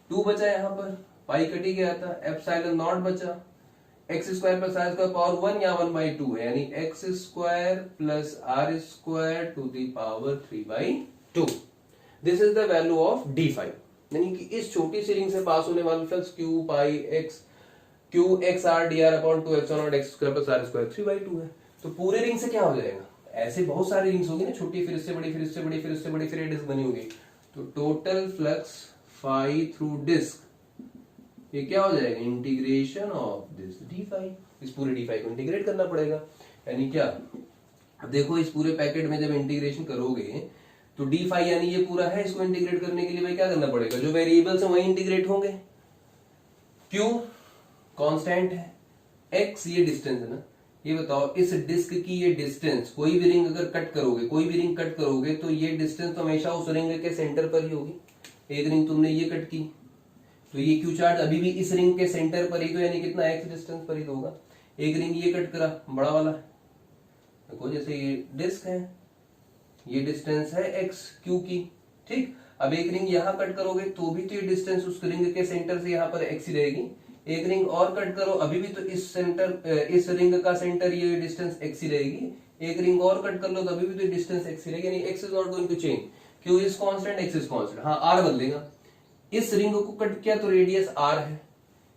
2 बचा, यहां पर पाई कटी गया था, एप्सिलॉन नॉट बचा, x square plus are square power 1 या 1/2 है, यानी x square plus are square to the power 3/2। This is the value of d phi, यानी कि इस छोटी सी रिंग से पास होने वाला flux q pi x q x r D r upon 2 epsilon naught x square plus are square 3/2 है। तो पूरे रिंग से क्या हो जाएगा, ऐसे बहुत सारी रिंग्स होगी ना, छोटी फिर इससे बड़ी फिर इससे बड़ी फिर इससे बड़ी फिर ये डिस्क बनी होगी, तो total flux phi through disc ये क्या हो जाएगा, integration of this d phi. इस पूरे डी फाई को इंटीग्रेट करना पड़ेगा, यानी क्या, अब देखो इस पूरे पैकेट में जब इंटीग्रेशन करोगे तो डी फाई यानी ये पूरा है, इसको इंटीग्रेट करने के लिए भाई क्या करना पड़ेगा, जो वेरिएबल्स हैं वही इंटीग्रेट होंगे। क्यू कांस्टेंट है, एक्स ये डिस्टेंस है ना, ये बताओ इस डिस्क की ये डिस्टेंस, कोई भी रिंग अगर कट करोगे, कोई भी रिंग कट करोगे तो ये डिस्टेंस तो हमेशा उस रिंग के सेंटर पर ही होगी। एक रिंग तुमने ये कट की तो ये क्यू चार्ज अभी भी इस रिंग के सेंटर पर ही, तो यानी कितना एक्स डिस्टेंस पर ही तो होगा। एक रिंग ये कट करा बड़ा वाला, देखो जैसे ये डिस्क है, ये डिस्टेंस है एक्स क्यू की, ठीक। अब एक रिंग यहां कट करोगे तो भी तो ये डिस्टेंस उस रिंग के सेंटर से यहां पर एक्स ही रहेगी। एक रिंग और कट करो, अभी भी तो इस रिंग का सेंटर ये डिस्टेंस एक्स ही रहेगी। एक रिंग और कट कर लो तो अभी भी तो डिस्टेंस एक्स ही रहेगी, यानी x is not going to change, q is constant, x is constant. हाँ आर बदलेगा, इस रिंग को कट किया तो रेडियस आर है,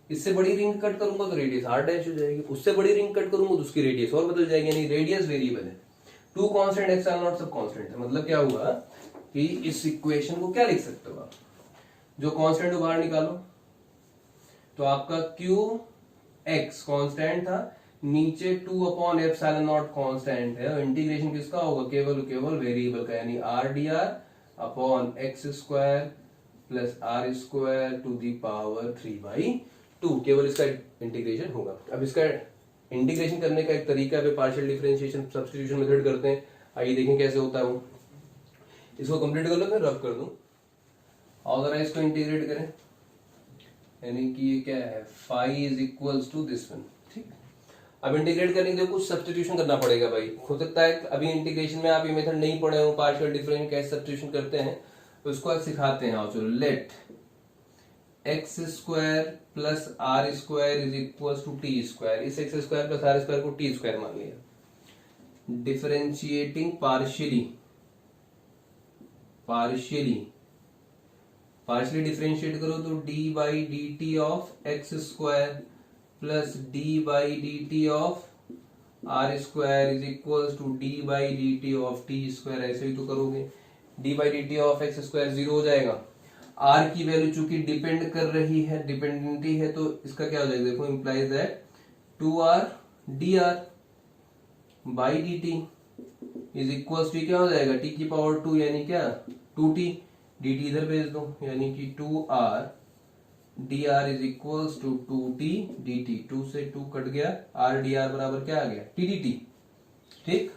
इससे बड़ी रिंग कट करूंगा तो रेडियस आर डैश हो जाएगी, उससे बड़ी रिंग कट करूंगा तो उसकी रेडियस और बदल जाएगी, यानी रेडियस वेरिएबल है। Two constant x r not सब कांस्टेंट है। मतलब क्या हुआ कि इस इक्वेशन को क्या लिख सकते हो आप, जो कांस्टेंट बाहर निकालो तो आपका क्यू एक्स कांस्टेंट था, नीचे 2 अपॉन एप्सिलॉन नॉट कांस्टेंट है, और इंटीग्रेशन किसका होगा, केवल वेरिएबल का, यानी r D r upon x square plus are square to the power 3/2, केवल इसका इंटीग्रेशन होगा। अब इसका इंटीग्रेशन करने का एक तरीका है, पार्शियल डिफरेंशिएशन सब्स्टिट्यूशन मेथड करते हैं, आइए देखें कैसे होता है वो। इसको कंप्लीट कर लो, फिर रब कर दूं और जरा इसको इंटीग्रेट करें, यानी कि ये क्या है, phi is equals to this one, ठीक। अब इंटीग्रेट करने के लिए कुछ सब्स्टिट्यूशन करना पड़ेगा भाई, हो सकता है अभी इंटीग्रेशन में आप ये मेथड नहीं पढ़े हो, पार्शियल डिफरेंशिएशन कैसे सब्स्टिट्यूशन करते हैं, तो उसको आज सिखाते हैं। आओ चलो, let x square plus are square is equal to T square, इस x square plus are square को टी स्क्वायर मान लिया। डिफरेंशिएटिंग पार्शियली डिफरेंशिएट करो तो d by d T of x square plus d by d T of R square is equal to d by d T of T square, ऐसे ही तो करोगे। D by d T of x square 0 हो जाएगा, are की value चूंकि depend कर रही है, डिपेंडेंटी है, तो इसका क्या हो जाएगा, देखो implies that 2r dr by d t is equal to क्या हो जाएगा, t की पावर 2 यानी क्या 2t, dt इधर भेज दो, यानी कि 2r dr is equal to 2t dt, 2 से 2 कट गया, r dr बराबर क्या आ गया, t dt, ठीक।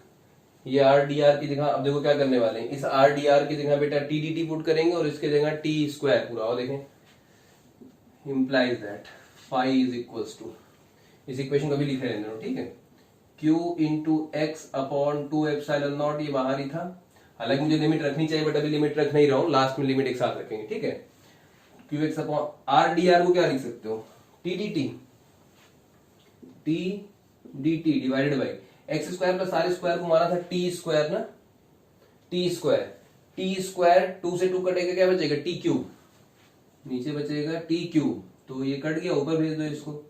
ये r dr की जगह अब देखो क्या करने वाले हैं, इस r dr की जगह बेटा t dt पुट करेंगे और इसके जगह t स्क्वायर पूरा, और देखें implies that phi is equals to, इस इक्वेशन को भी लिख रहे हैं, ठीक है, q into x upon 2 epsilon naught, ये बाहर ही था, हालांकि मुझे लिमिट रखनी चाहिए बट अभी लिमिट रख नहीं रहा हूं, लास्ट में लिमिट एक साथ रखेंगे, ठीक है। Q x upon r D r को क्या लिख सकते हो, t d t divided by x square plus are square को माना था टी स्क्वायर ना, टी स्क्वायर 2 से 2 कटेगा, क्या बचेगा, टी क्यूब, नीचे बचेगा टी क्यूब, तो ये कट गया, ऊपर भेज दो इसको,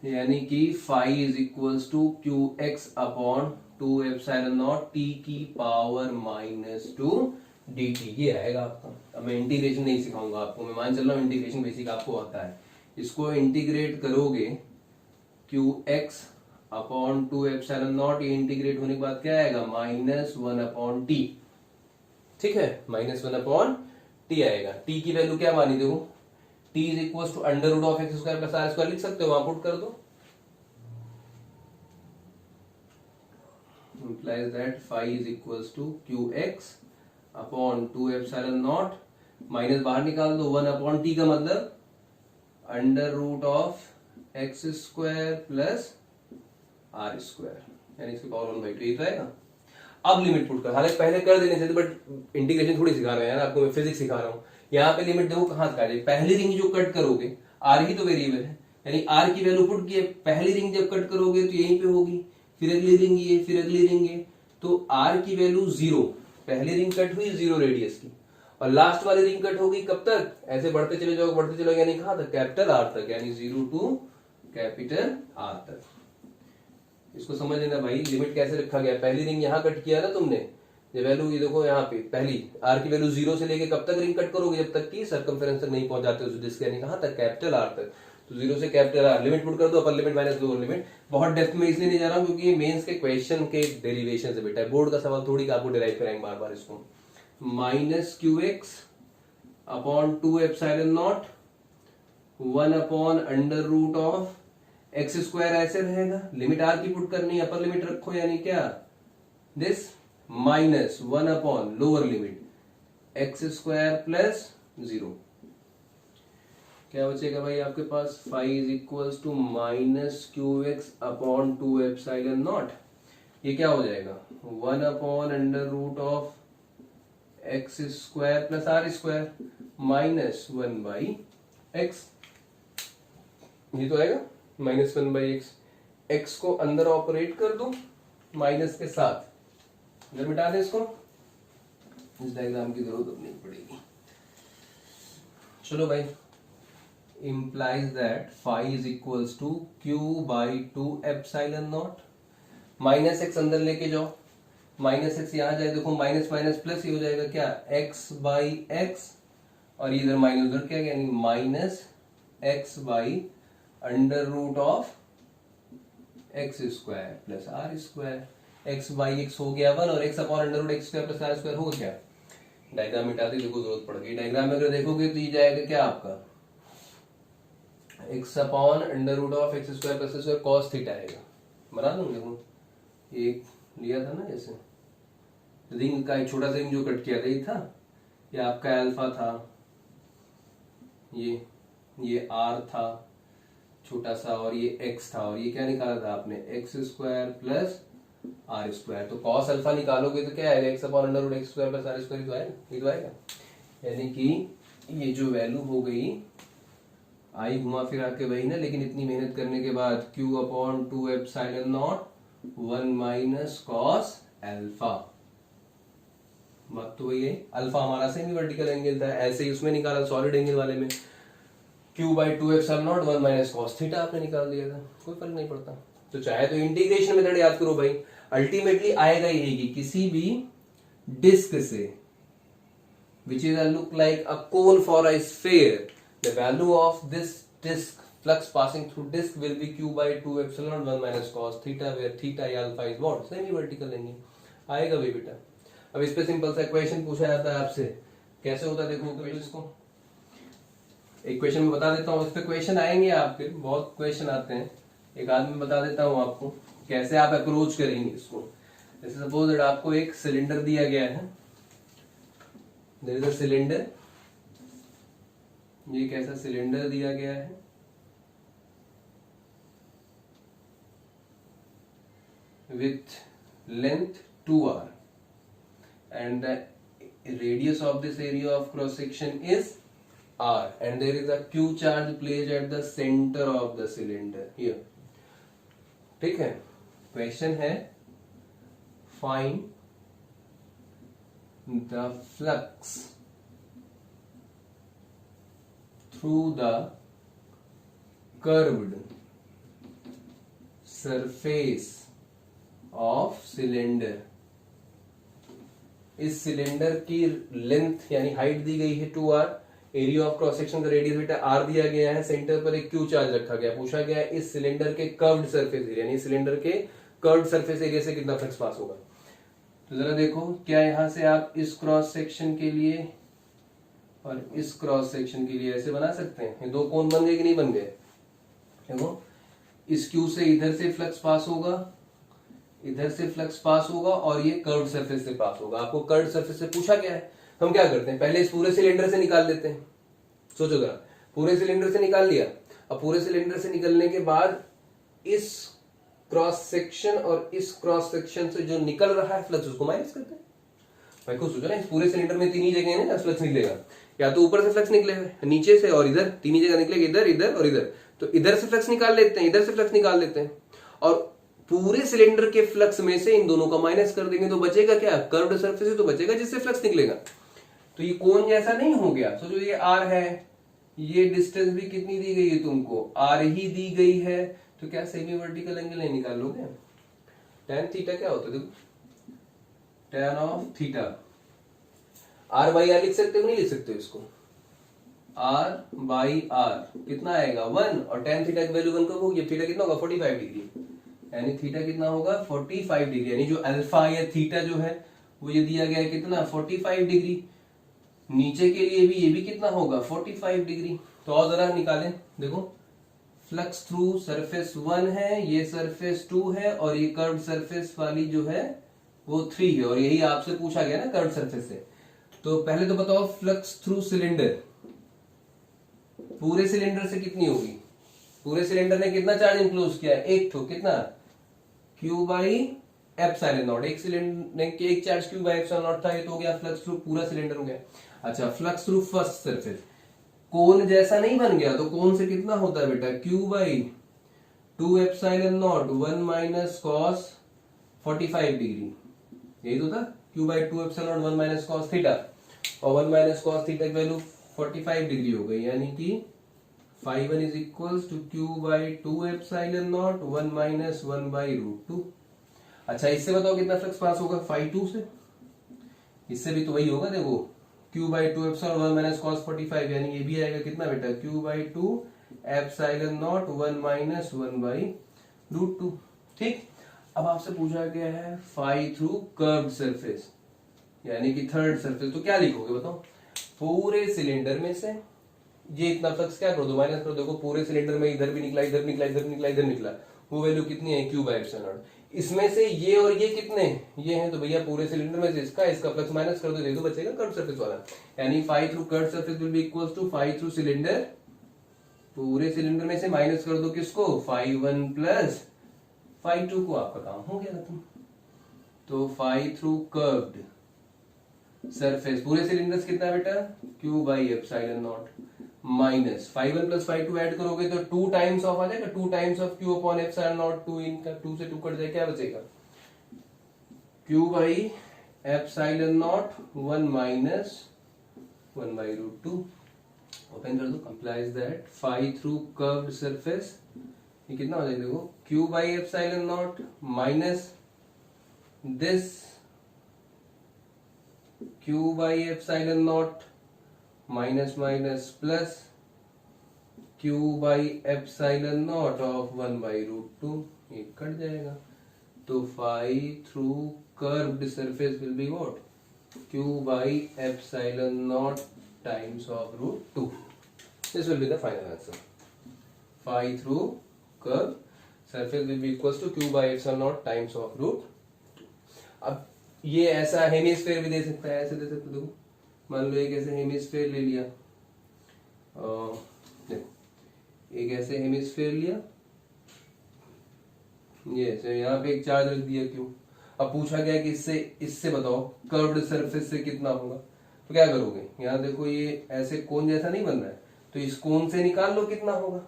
यानी कि phi is equals to q x upon 2 epsilon naught t की पावर -2 dt, ये आएगा आपका। अब मैं इंटीग्रेशन नहीं सिखाऊंगा आपको, मैं मान चल रहा हूं इंटीग्रेशन बेसिक आपको आता है। इसको इंटीग्रेट करोगे Q x upon 2 epsilon naught, ये इंटीग्रेट होने के बाद क्या आएगा, -1 अपॉन टी, ठीक है, -1 अपॉन टी आएगा। टी की वैल्यू क्या मानी, देखो t is equal to under root of x square plus are square लिख सकते हो, वहां पुट कर दो, implies that phi is equals to qx upon 2 epsilon naught, minus बाहर निकाल दो, 1 अपॉन टी का मतलब under root of x square plus are square, यानी इसकी पावर 1/2 ये तो आएगा। अब लिमिट पुट कर, हालांकि पहले कर देने चाहिए बट इंटीग्रेशन थोड़ी सिखा रहे हैं यार आपको, मैं फिजिक्स सिखा रहा हूँ। यहाँ पे लिमिट देखो कहां से काटे, पहली रिंग जो कट करोगे, आर ही तो वेरिएबल है, यानी आर की वैल्यू पुट किए, पहली रिंग जब कट करोगे तो यहीं पे होगी, फिर अगली रिंग ये, फिर अगली रिंग ये, तो आर की वैल्यू 0, पहली रिंग कट हुई 0 रेडियस की, और लास्ट वाली रिंग कट होगी कब तक, ऐसे बढ़ते चले जाओ, यानी कहां तक, कैपिटल आर तक, यानी 0 to कैपिटल आर तक। इसको समझ लेना भाई, लिमिट कैसे रखा गया। पहली रिंग यहाँ कट किया ना तुमने, ये वैल्यू ये देखो यहाँ पे पहली आर की वैल्यू 0 से लेके कब तक रिंग कट करोगे, जब तक कि सर्कमफेरेंस तक नहीं पहुंच जाते उस डिस्क, यानी कहां तक, कैपिटल आर तक। तो 0 से कैपिटल आर, लिमिट पुट कर दो, upper limit minus lower limit. बहुत डेप्थ में इसलिए नहीं जा रहा हूं क्योंकि ये मेंस के क्वेश्चन के डेरिवेशन से बेटा है, बोर्ड का सवाल थोड़ी आपको डिराइव कराएंगे बार बार इसको। Minus Q x upon 2 epsilon naught 1 upon under root of x square ऐसे रहेगा। लिमिट आर की पुट करनी, अपर लिमिट रखो यानी क्या, this minus 1 upon lower limit x square plus 0। क्या बचेगा भाई आपके पास, phi is equals to minus Q x upon 2 epsilon naught, ये क्या हो जाएगा 1 upon under root of x square plus are square minus 1 by x, ये तो आएगा माइनस 1 बाई एक्स। एक्स को अंदर ऑपरेट कर दो माइनस के साथ, इधर मिटा दे इसको, इस डायग्राम की जरूरत नहीं पड़ेगी। चलो भाई, implies that phi is equals to q by 2 epsilon naught। Minus x अंदर लेके जाओ, माइनस एक्स यहां जाए, देखो माइनस माइनस प्लस ही हो जाएगा क्या, x बाई एक्स, और इधर माइनस उधर क्या, यानी minus x by under root of x square plus are square. X by x हो गया 1 और x upon under root x square plus are square हो गया। डायग्राम मिटाते देखो जरूरत पड़ गई। डायग्राम में अगर देखोगे तो ये जाएगा क्या आपका, x upon under root of x square plus square cos theta आएगा। बना दूं, देखो एक लिया था ना जैसे रिंग का एक छोटा सा रिंग जो कट किया था, ये था, ये आपका अल्फा था, ये आर था छोटा सा, और ये एक्स था, और ये क्या निकाला था आपने, x square plus are square. तो कॉस अल्फा निकालोगे तो क्या आएगा, x upon under root x square plus are square, तो आएगा, ये तो आएगा। यानी कि ये जो वैल्यू हो गई, आई घुमा फिरा के वही ना, लेकिन इतनी मेहनत करने के बाद q upon 2 epsilon naught 1 minus cos alpha, बात तो वही है। अल्फा हमारा सेमी वर्टिकल एंगल था, ऐसे ही उसमें निकाला सॉलिड एंगल वाले में, q by 2 epsilon naught 1 minus cos theta आपने निकाल दिया था, कोई फर्क नहीं पड़ता। तो चाहे तो इंटीग्रेशन मेथड याद करो भाई, अल्टीमेटली आएगा यही कि किसी भी डिस्क से which is a look like a cone for a sphere, the value of this disk flux passing through disk will be q by 2 epsilon 1 minus cos theta, where theta alpha is what, semi vertical लेंगे, आएगा भाई बेटा। अब इस पे simple सा question पूछा जाता है आपसे, कैसे होता है देखो, तो इसको एक क्वेश्चन में बता देता हूँ, इस पे क्वेश्चन आएंगे आपके, बहुत क्वेश्चन आते हैं, एक आदमी में बता देता हूँ आपको कैसे आप अप्रोच करेंगे इसको। जैसे सपोज दैट आपको एक सिलेंडर दिया गया है, देयर इज अ सिलेंडर, ये कैसा सिलेंडर दिया गया है, with length 2r and the radius of this area of cross section is r, and there is a q charge placed at the center of the cylinder here। ठीक है, question है find the flux through the curved surface of cylinder। इस cylinder की length यानी height दी गई है 2r, area of cross section का radius बेटा r दिया गया है, सेंटर पर एक q चार्ज रखा गया, पूछा गया है इस सिलेंडर के कर्व्ड सरफेस एरिया यानी सिलेंडर के कर्व्ड सरफेस एरिया से कितना फ्लक्स पास होगा। तो जरा देखो, क्या यहां से आप इस क्रॉस सेक्शन के लिए और इस क्रॉस सेक्शन के लिए ऐसे बना सकते हैं, ये दो कोण बन गए कि नहीं बन गए। देखो इस क्यू से इधर से फ्लक्स पास होगा, इधर से फ्लक्स पास होगा, और ये कर्व्ड सरफेस से पास होगा। आपको कर्व्ड सरफेस से पूछा गया है, हम क्या करते हैं, पहले इस पूरे सिलेंडर से निकाल लेते हैं। सोचो जरा, पूरे सिलेंडर से निकाल लिया, अब पूरे सिलेंडर से निकलने के बाद इस क्रॉस सेक्शन और इस क्रॉस सेक्शन से जो निकल रहा है फ्लक्स, उसको माइनस करते हैं। भाई को सोचो ना, इस पूरे सिलेंडर में तीन ही जगह है ना फ्लक्स निकलेगा, या तो ऊपर से फ्लक्स निकलेगा, नीचे से, और इधर तीन ही जगह निकलेगा, इधर इधर और इधर। तो इधर से फ्लक्स निकाल लेते हैं, इधर से फ्लक्स निकाल लेते हैं, और पूरे सिलेंडर के फ्लक्स में से इन दोनों का माइनस कर देंगे, तो बचेगा क्या, कर्व्ड सरफेस तो बचेगा जिससे फ्लक्स निकलेगा। तो ये कोण जैसा नहीं हो गया, सोचो ये आर है, ये डिस्टेंस भी कितनी दी गई है तुमको, आर ही दी गई है, तो क्या सेमी वर्टिकल एंगल नहीं निकाल लोगे? tan थीटा क्या होता है देखो, tan of theta, r by r लिख सकते हो नहीं लिख सकते हो इसको, आर बाई आर कितना आएगा 1, और tan थीटा की वैल्यू 1 कब होगी, थीटा कितना होगा 45 डिग्री, यानी थीटा कितना होगा 45 डिग्री, यानी जो अल्फा या थीटा जो है वो ये दिया गया है कितना 45 डिग्री, नीचे के लिए भी ये भी कितना होगा 45 डिग्री। तो और जरा निकालें, देखो फ्लक्स थ्रू सरफेस 1 है, ये सरफेस 2 है, और ये कर्व सरफेस वाली जो है वो 3 है, और यही आपसे पूछा गया ना कर्व सरफेस से। तो पहले तो बताओ फ्लक्स थ्रू सिलेंडर पूरे सिलेंडर से कितनी होगी, पूरे सिलेंडर ने कितना चार्ज इंक्लोज किया है, एक, तो कितना Q बाई एप्सिलॉन नॉट, एक सिलेंडर एक charge Q by epsilon not था, ये तो हो गया फ्लक्स थ्रू पूरा सिलेंडर हो गया। अच्छा फ्लक्स थ्रू फर्स्ट सरफेस, कोन जैसा नहीं बन गया, तो कोन से कितना होता है बेटा Q by 2 epsilon naught 1 minus cos 45 degree, यही तो था Q by 2 epsilon naught 1 minus cos theta, और 1 माइनस कॉस थीटा की वैल्यू 45 डिग्री हो गई, यानी कि phi 1 is equals to Q by 2 epsilon naught 1 minus 1 by root 2। अच्छा इससे बताओ कितना फ्लक्स पास होगा phi 2 से, इससे भी तो वही होगा, देखो Q by 2 epsilon 1 minus cos 45, यानी ये भी आएगा कितना बेटा Q by 2 epsilon naught 1 minus 1 by root 2। ठीक, अब आपसे पूछा गया है phi through curved surface, यानी कि थर्ड सरफेस, तो क्या लिखोगे बताओ, पूरे सिलेंडर में से ये इतना फ्लक्स क्या कर दो माइनस कर दो, देखो पूरे सिलेंडर में इधर भी निकला इधर निकला इधर निकला इधर निकला, वो वैल्यू कितनी है Q बाई एप्सिलॉन नॉट, इसमें से ये और ये कितने ये हैं, तो भैया पूरे सिलेंडर में से इसका फ्लक्स माइनस कर दो, दे दो बचेगा कर्व सरफेस वाला, यानी phi through curve surface will be equals to phi through cylinder, पूरे सिलेंडर में से माइनस कर दो किसको phi 1 प्लस phi 2 को, आपका काम हो गया खत्म। तो phi थ्रू कर्व्ड सरफेस पूरे सिलेंडर कितना है बेटा Q by epsilon naught minus phi 1 plus phi 2 add करोगे तो 2 टाइम्स ऑफ आ जाएगा, 2 times of Q upon epsilon not, 2 इनका 2 से 2 कट जाए, क्या बचेगा Q by epsilon naught 1 minus 1 by root 2। Open कर दो, complies that phi through curved surface, ये कितना हो जाएगा देखो Q by epsilon naught minus this Q by epsilon naught minus minus plus Q by epsilon naught of 1 by root 2, ये cut जाएगा, तो phi through curved surface will be what Q by epsilon naught times of root 2। This will be the final answer, phi through curve surface will be equals to Q by epsilon naught times of root 2। अब ये ऐसा hemisphere भी दे सकता है, ऐसे दे सकते हो, मान लो एक ऐसे हेमिस्फीयर ले लिया, देखो एक ऐसे हेमिस्फीयर लिया, ये ऐसे यहाँ पे एक चार्ज रख दिया क्यों, अब पूछा गया कि इससे बताओ कर्व्ड सरफेस से कितना होगा, तो क्या करोगे, यहाँ देखो ये ऐसे कोन जैसा नहीं बन रहा है, तो इस कोन से निकाल लो कितना होगा,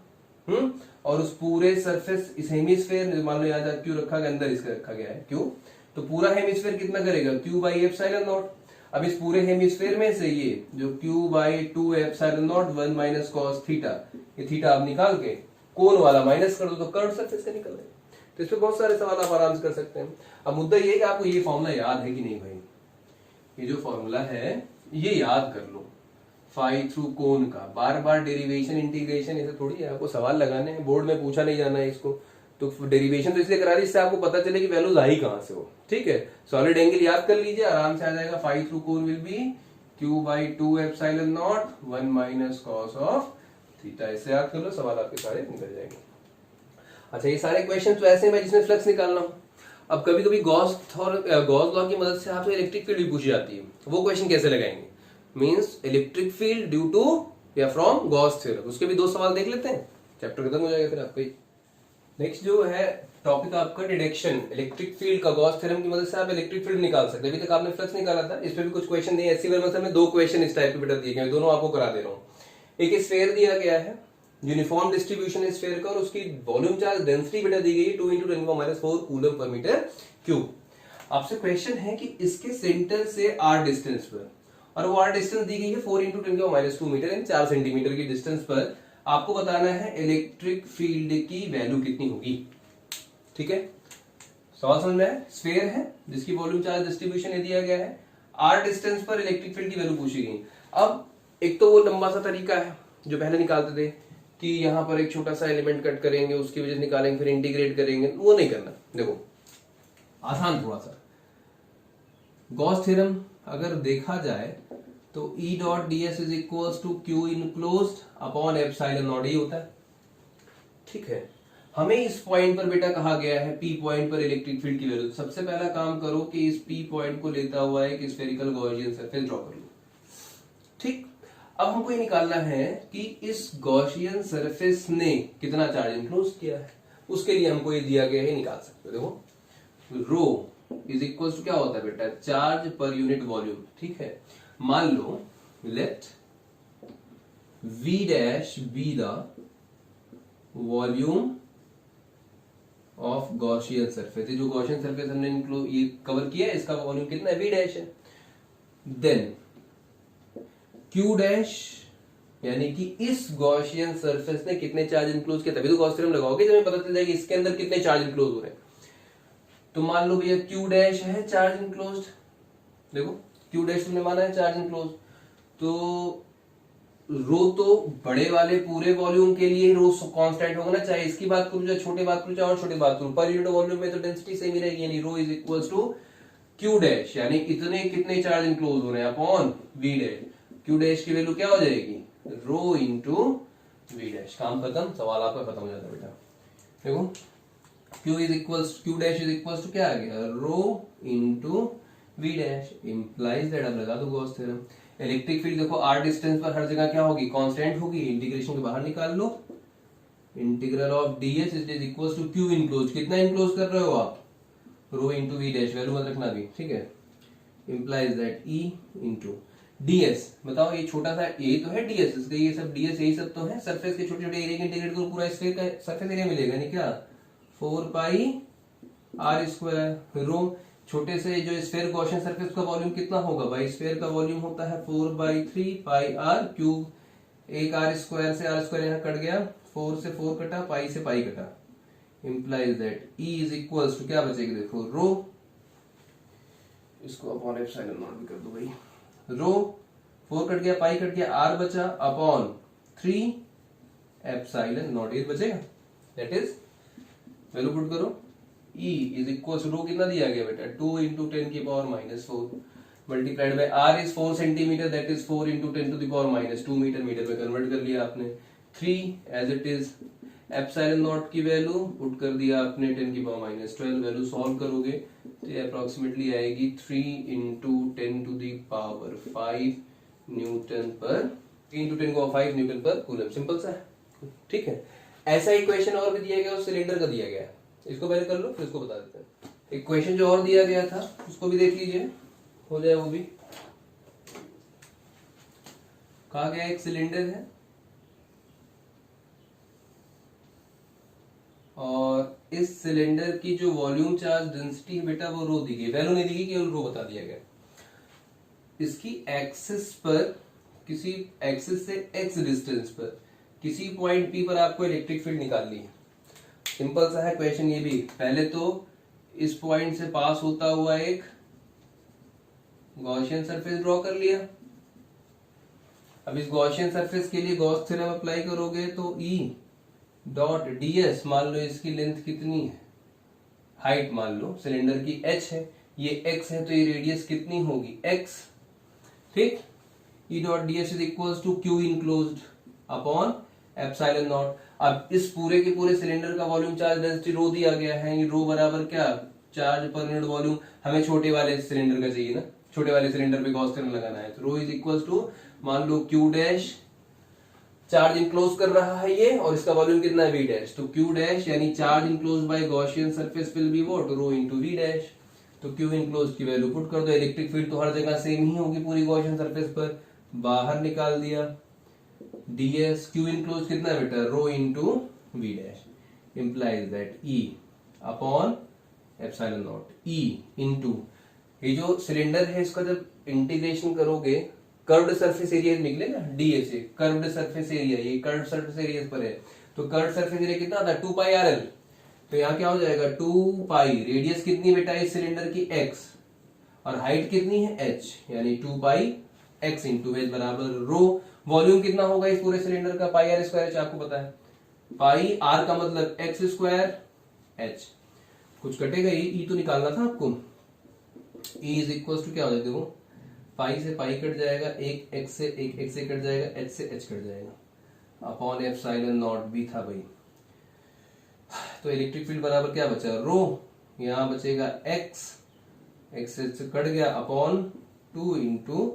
और उस पूरे सरफेस इस हेमिस्फीयर मान लो यहाँ क्यों रखा गया, अंदर इसका रखा गया है क्यों, तो पूरा हेमिस्फीयर कितना करेगा Q बाई एप्सिलॉन नॉट। अब इस पूरे हेमिस्फीयर में से ये जो Q by 2 epsilon naught 1 minus cos theta, ये थीटा आप निकाल के कोन वाला माइनस कर दो तो कर्व सरफेस का निकल जाएगा। तो इस पे बहुत सारे सवाल आप आराम से कर सकते हैं। अब मुद्दा ये है कि आपको ये फॉर्मूला याद है कि नहीं भाई, ये जो फॉर्मूला है ये याद कर लो, फाई थ्रू कोन का, बार बार डेरिवेशन इंटीग्रेशन ऐसे थोड़ी है, आपको सवाल लगाने हैं, बोर्ड में पूछा नहीं जाना है इसको, तो डेरिवेशन तो इसलिए करा रही, इससे आपको पता चले कि वैल्यूज आई कहां से हो। ठीक है, सॉलिड एंगल याद कर लीजिए, आराम से आ जाएगा, phi through cone will be Q by 2 epsilon naught 1 minus cos of theta, इससे याद कर लो, सवाल आपके सारे निकल जाएंगे। अच्छा, ये सारे क्वेश्चन तो ऐसे हैं जिसमें फ्लक्स निकालना हो। अब कभी कभी गॉस लॉ की मदद से आपसे इलेक्ट्रिक फील्ड भी पूछी जाती है, वो क्वेश्चन कैसे लगाएंगे, means electric field due to या फ्रॉम गॉस थ्योरम, उसके भी दो सवाल देख लेते हैं, चैप्टर खत्म हो जाएगा फिर आपका। नेक्स्ट जो है टॉपिक आपका डिडक्शन, इलेक्ट्रिक फील्ड का गॉस थ्योरम की मदद से आप इलेक्ट्रिक फील्ड निकाल सकते हैं। अभी तक आपने फ्लक्स निकाला था, इस पे भी कुछ क्वेश्चन दिए, एससी वर्मा सर में 2 क्वेश्चन इस टाइप के बेटा दिए गए, दोनों आपको करा दे रहा हूँ। एक स्फीयर दिया गया है, यूनिफॉर्म डिस्ट्रीब्यूशन है स्फीयर का, और उसकी वॉल्यूम चार्ज डेंसिटी बेटा दी गई है 2 × 10⁻⁴ कूलम पर मीटर क्यूब। आपसे क्वेश्चन है कि इसके सेंटर से r डिस्टेंस पर, और वो r डिस्टेंस दी गई है 4 इंटू 10⁻² मीटर यानी 4 सेंटीमीटर की डिस्टेंस पर आपको बताना है इलेक्ट्रिक फील्ड की वैल्यू कितनी होगी। ठीक है, सवाल समझ में है। स्फीयर है जिसकी वॉल्यूम चार्ज डिस्ट्रीब्यूशन दिया गया है, r डिस्टेंस पर इलेक्ट्रिक फील्ड की वैल्यू पूछी गई। अब एक तो वो लंबा सा तरीका है जो पहले निकालते थे कि यहां पर एक छोटा सा एलिमेंट कट करेंगे, उसकी वजह निकालेंगे, फिर इंटीग्रेट करेंगे, वो नहीं करना। देखो आसान थोड़ा सा, गॉस थ्योरम अगर देखा जाए तो E dot d s is equal to Q enclosed upon epsilon naught, ये होता है। ठीक है, हमें इस पॉइंट पर बेटा कहा गया है P पॉइंट पर इलेक्ट्रिक फील्ड की वैल्यू। सबसे पहला काम करो कि इस P पॉइंट को लेता हुआ एक स्फेरिकल गॉसियन सरफेस ड्रॉ कर लो। ठीक, अब हमको ये निकालना है कि इस गॉसियन सरफेस ने कितना चार्ज इंक्लोज किया है, उसके लिए हमको ये दिया गया है, निकाल सकते हो। देखो रो इज इक्वल टू क्या होता है बेटा, चार्ज पर यूनिट वॉल्यूम। ठीक है, मान लो let V dash be the volume of Gaussian surface. ये जो गॉसियन सरफेस हमने ये कवर किया है, इसका वॉल्यूम कितना है, V डैश है। देन Q डैश यानी कि इस गॉसियन सरफेस ने कितने चार्ज इंक्लोज किया, तभी तो गॉस थ्योरम लगाओगे जब हमें पता चल जाएगा इसके अंदर कितने चार्ज इंक्लोज हो रहे हैं। तो मान लो भैया Q डैश है चार्ज इंक्लोज्ड। देखो Q डैश तुमने माना है चार्ज इंक्लोज, तो रो तो बड़े वाले पूरे वॉल्यूम के लिए रो कांस्टेंट होगा ना, चाहे इसकी बात करूं चाहे छोटे बात करूं चाहे और छोटे बात करूं, पर यूनिट वॉल्यूम में तो डेंसिटी सेम ही रहेगी, यानी rho is equal to Q dash यानी इतने कितने चार्ज इंक्लोज हो रहे हैं upon V dash. Q dash की वैल्यू क्या हो जाएगी, रो इंटू वी डैश। काम खत्म, सवाल आपका खत्म हो जाता है बेटा। देखो Q dash is equal to क्या आ गया, rho into V dash implies that, अब लगा दो गॉस थ्योरम। इलेक्ट्रिक फील्ड देखो r डिस्टेंस पर हर जगह क्या होगी, कांस्टेंट होगी। इंटीग्रेशन के बाहर निकाल लो, integral of ds is equal to q enclose. कितना इनक्लोज कर रहे हो आप, rho into V dash, value मत रखना भी। ठीक है, implies that e into ds। बताओ ये छोटा सा यही तो है ds, इसका ये सब ds यही सब तो है। सरफेस के छोटे छोटे एरिया के इंटीग्रेट करो, पूरा स्फीयर का सरफेस एरिया मिलेगा, नहीं क्या, 4 पाई r स्क्वायर। रो छोटे से जो स्फीयर गॉसियन सरफेस का वॉल्यूम कितना होगा भाई, स्फीयर का वॉल्यूम होता है 4/3 पाई आर क्यूब। एक r स्क्वायर से r स्क्वायर यहाँ कट गया, 4 से 4 कटा, पाई से पाई कटा। Implies that E is equals to क्या बचेगा, देखो रो, इसको अपॉन एप्सिलॉन नॉट भी कर दो भाई। रो 4 कट गया, पाई कट गया, r बचा अपॉन 3 एप्सिलॉन नॉट, ये बचेगा। दैट इज वैल्यू पुट करो, E is equal to rho कितना दिया गया बेटा, 2 into 10⁻⁻4 multiplied by r is 4 centimetre, that is 4 into 10⁻², metre, metre में कन्वर्ट कर लिया आपने। 3 as it is, epsilon naught की वैल्यू पुट कर दिया आपने 10⁻12। वैल्यू सॉल्व करोगे तो अप्रोक्सीमेटली आएगी 3 इंटू 10⁵ न्यूटन पर 3 इंटू 10⁵ न्यूटन पर कूलम। सिंपल सा है। ठीक है, ऐसा इक्वेशन और भी दिया गया, उस सिलेंडर का दिया गया है, इसको पहले कर लो फिर इसको बता देते हैं। एक क्वेश्चन जो और दिया गया था उसको भी देख लीजिए, हो जाए वो भी। कहा गया एक सिलेंडर है और इस सिलेंडर की जो वॉल्यूम चार्ज डेंसिटी है बेटा वो रो दी गई, वैल्यू नहीं दी गई, केवल रो बता दिया गया। इसकी एक्सिस पर, किसी एक्सिस से x डिस्टेंस पर किसी पॉइंट P पर आपको इलेक्ट्रिक फील्ड निकालनी है। सिंपल सा है क्वेश्चन ये भी। पहले तो इस पॉइंट से पास होता हुआ एक गॉसियन सरफेस ड्रॉ कर लिया। अब इस गॉसियन सरफेस के लिए गॉस थ्योरम अप्लाई करोगे तो E डॉट ds, मान लो इसकी लेंथ कितनी है, हाइट मान लो सिलेंडर की h है, ये x है तो ये रेडियस कितनी होगी, x। ठीक, E dot ds is equal to q enclosed upon epsilon naught. अब इस पूरे के पूरे सिलेंडर का वॉल्यूम चार्ज डेंसिटी रो दिया गया है, ये रो बराबर क्या, चार्ज पर यूनिट वॉल्यूम। हमें छोटे वाले सिलेंडर का चाहिए ना, छोटे वाले सिलेंडर पे गॉस थ्योरम लगाना है, तो रो इज इक्वल टू, मान लो Q डैश चार्ज इंक्लोज कर रहा है ये, और इसका वॉल्यूम कितना है V डैश, तो Q डैश यानी charge enclose by Gaussian surface will be what, rho into V dash. तो Q इंक्लोज की वैल्यू पुट कर दो। इलेक्ट्रिक फील्ड तो हर जगह सेम ही होगी पूरी गॉसियन सरफेस पर, बाहर निकाल दिया। ds Q इनक्लोज कितना है बेटा, rho into V dash, implies that E upon epsilon naught. E into ये जो सिलेंडर है इसका जब इंटीग्रेशन करोगे कर्व्ड सरफेस एरिया निकलेगा डीए से, कर्व्ड सरफेस एरिया, ये कर्व्ड सरफेस एरिया पर है, तो कर्व्ड सरफेस एरिया कितना था 2 पाई RL, तो यहाँ क्या हो जाएगा 2 पाई, रेडियस कितनी बेटा इस सिलेंडर की x, और हाइट कितनी है h, यानी 2 पाई x इंटू h बराबर रो। वॉल्यूम कितना होगा इस पूरे सिलेंडर का, पाई R स्क्वायर h, आपको पता है, पाई R का मतलब x स्क्वायर h, कुछ कटेगा, ई तो निकालना था आपको, E इज इक्वल टू क्या हो जाएगा, देखो पाई से पाई कट जाएगा, एक x से कट जाएगा, h से h कट जाएगा, अपॉन एप्सिलॉन नॉट भी था भाई। तो इलेक्ट्रिक फील्ड बराबर क्या बचा, रो, यहां बचेगा x से कट गया, upon 2 into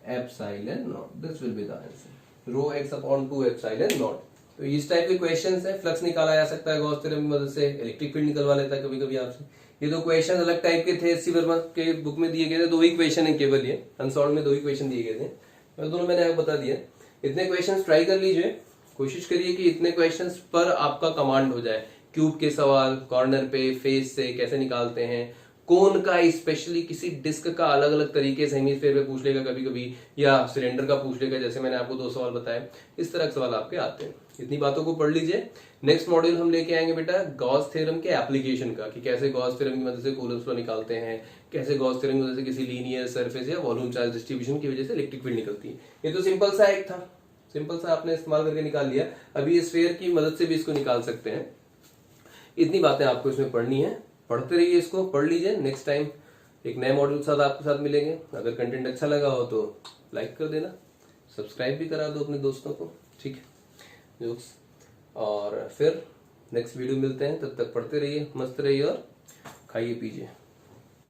epsilon naught, this will be the answer, rho x upon 2 epsilon naught. तो इस टाइप के क्वेश्चंस है, फ्लक्स निकाला जा सकता है गॉस थ्योरम की मदद से, इलेक्ट्रिक फील्ड निकलवा लेता है कभी कभी आपसे। ये दो क्वेश्चन अलग टाइप के थे, एससी वर्मा के बुक में दिए गए थे, 2 ही क्वेश्चन है केवल, ये अनसॉल्व में 2 ही क्वेश्चन दिए गए थे, दोनों मैंने आपको बता दिया। इतने क्वेश्चन ट्राई कर लीजिए, कोशिश करिए कि इतने क्वेश्चन पर आपका कमांड हो जाए। क्यूब के सवाल, कॉर्नर पे, फेस से कैसे निकालते हैं, कोन का स्पेशली किसी डिस्क का अलग अलग तरीके से हेमिस्फीयर पे पूछ लेगा कभी कभी, या सिलेंडर का पूछ लेगा, जैसे मैंने आपको 2 सवाल बताए, इस तरह के सवाल आपके आते हैं। इतनी बातों को पढ़ लीजिए। नेक्स्ट मॉड्यूल हम लेके आएंगे बेटा गॉस थ्योरम के एप्लीकेशन का, कि कैसे गॉस थ्योरम की मदद से कूलम्ब लॉ निकालते हैं, कैसे गॉस थ्योरम की मदद से किसी लीनियर सरफेस या वॉल्यूम चार्ज डिस्ट्रीब्यूशन की वजह से इलेक्ट्रिक फील्ड निकलती है। ये तो सिंपल सा एक था, सिंपल सा आपने इस्तेमाल करके निकाल लिया, अभी इस स्फीयर की मदद से भी इसको निकाल सकते हैं। इतनी बातें आपको इसमें पढ़नी है, पढ़ते रहिए, इसको पढ़ लीजिए। नेक्स्ट टाइम एक नए मॉड्यूल के साथ आपके साथ मिलेंगे। अगर कंटेंट अच्छा लगा हो तो लाइक कर देना, सब्सक्राइब भी करा दो अपने दोस्तों को, ठीक है जोक्स। और फिर नेक्स्ट वीडियो मिलते हैं, तब तक पढ़ते रहिए, मस्त रहिए और खाइए पीजिए।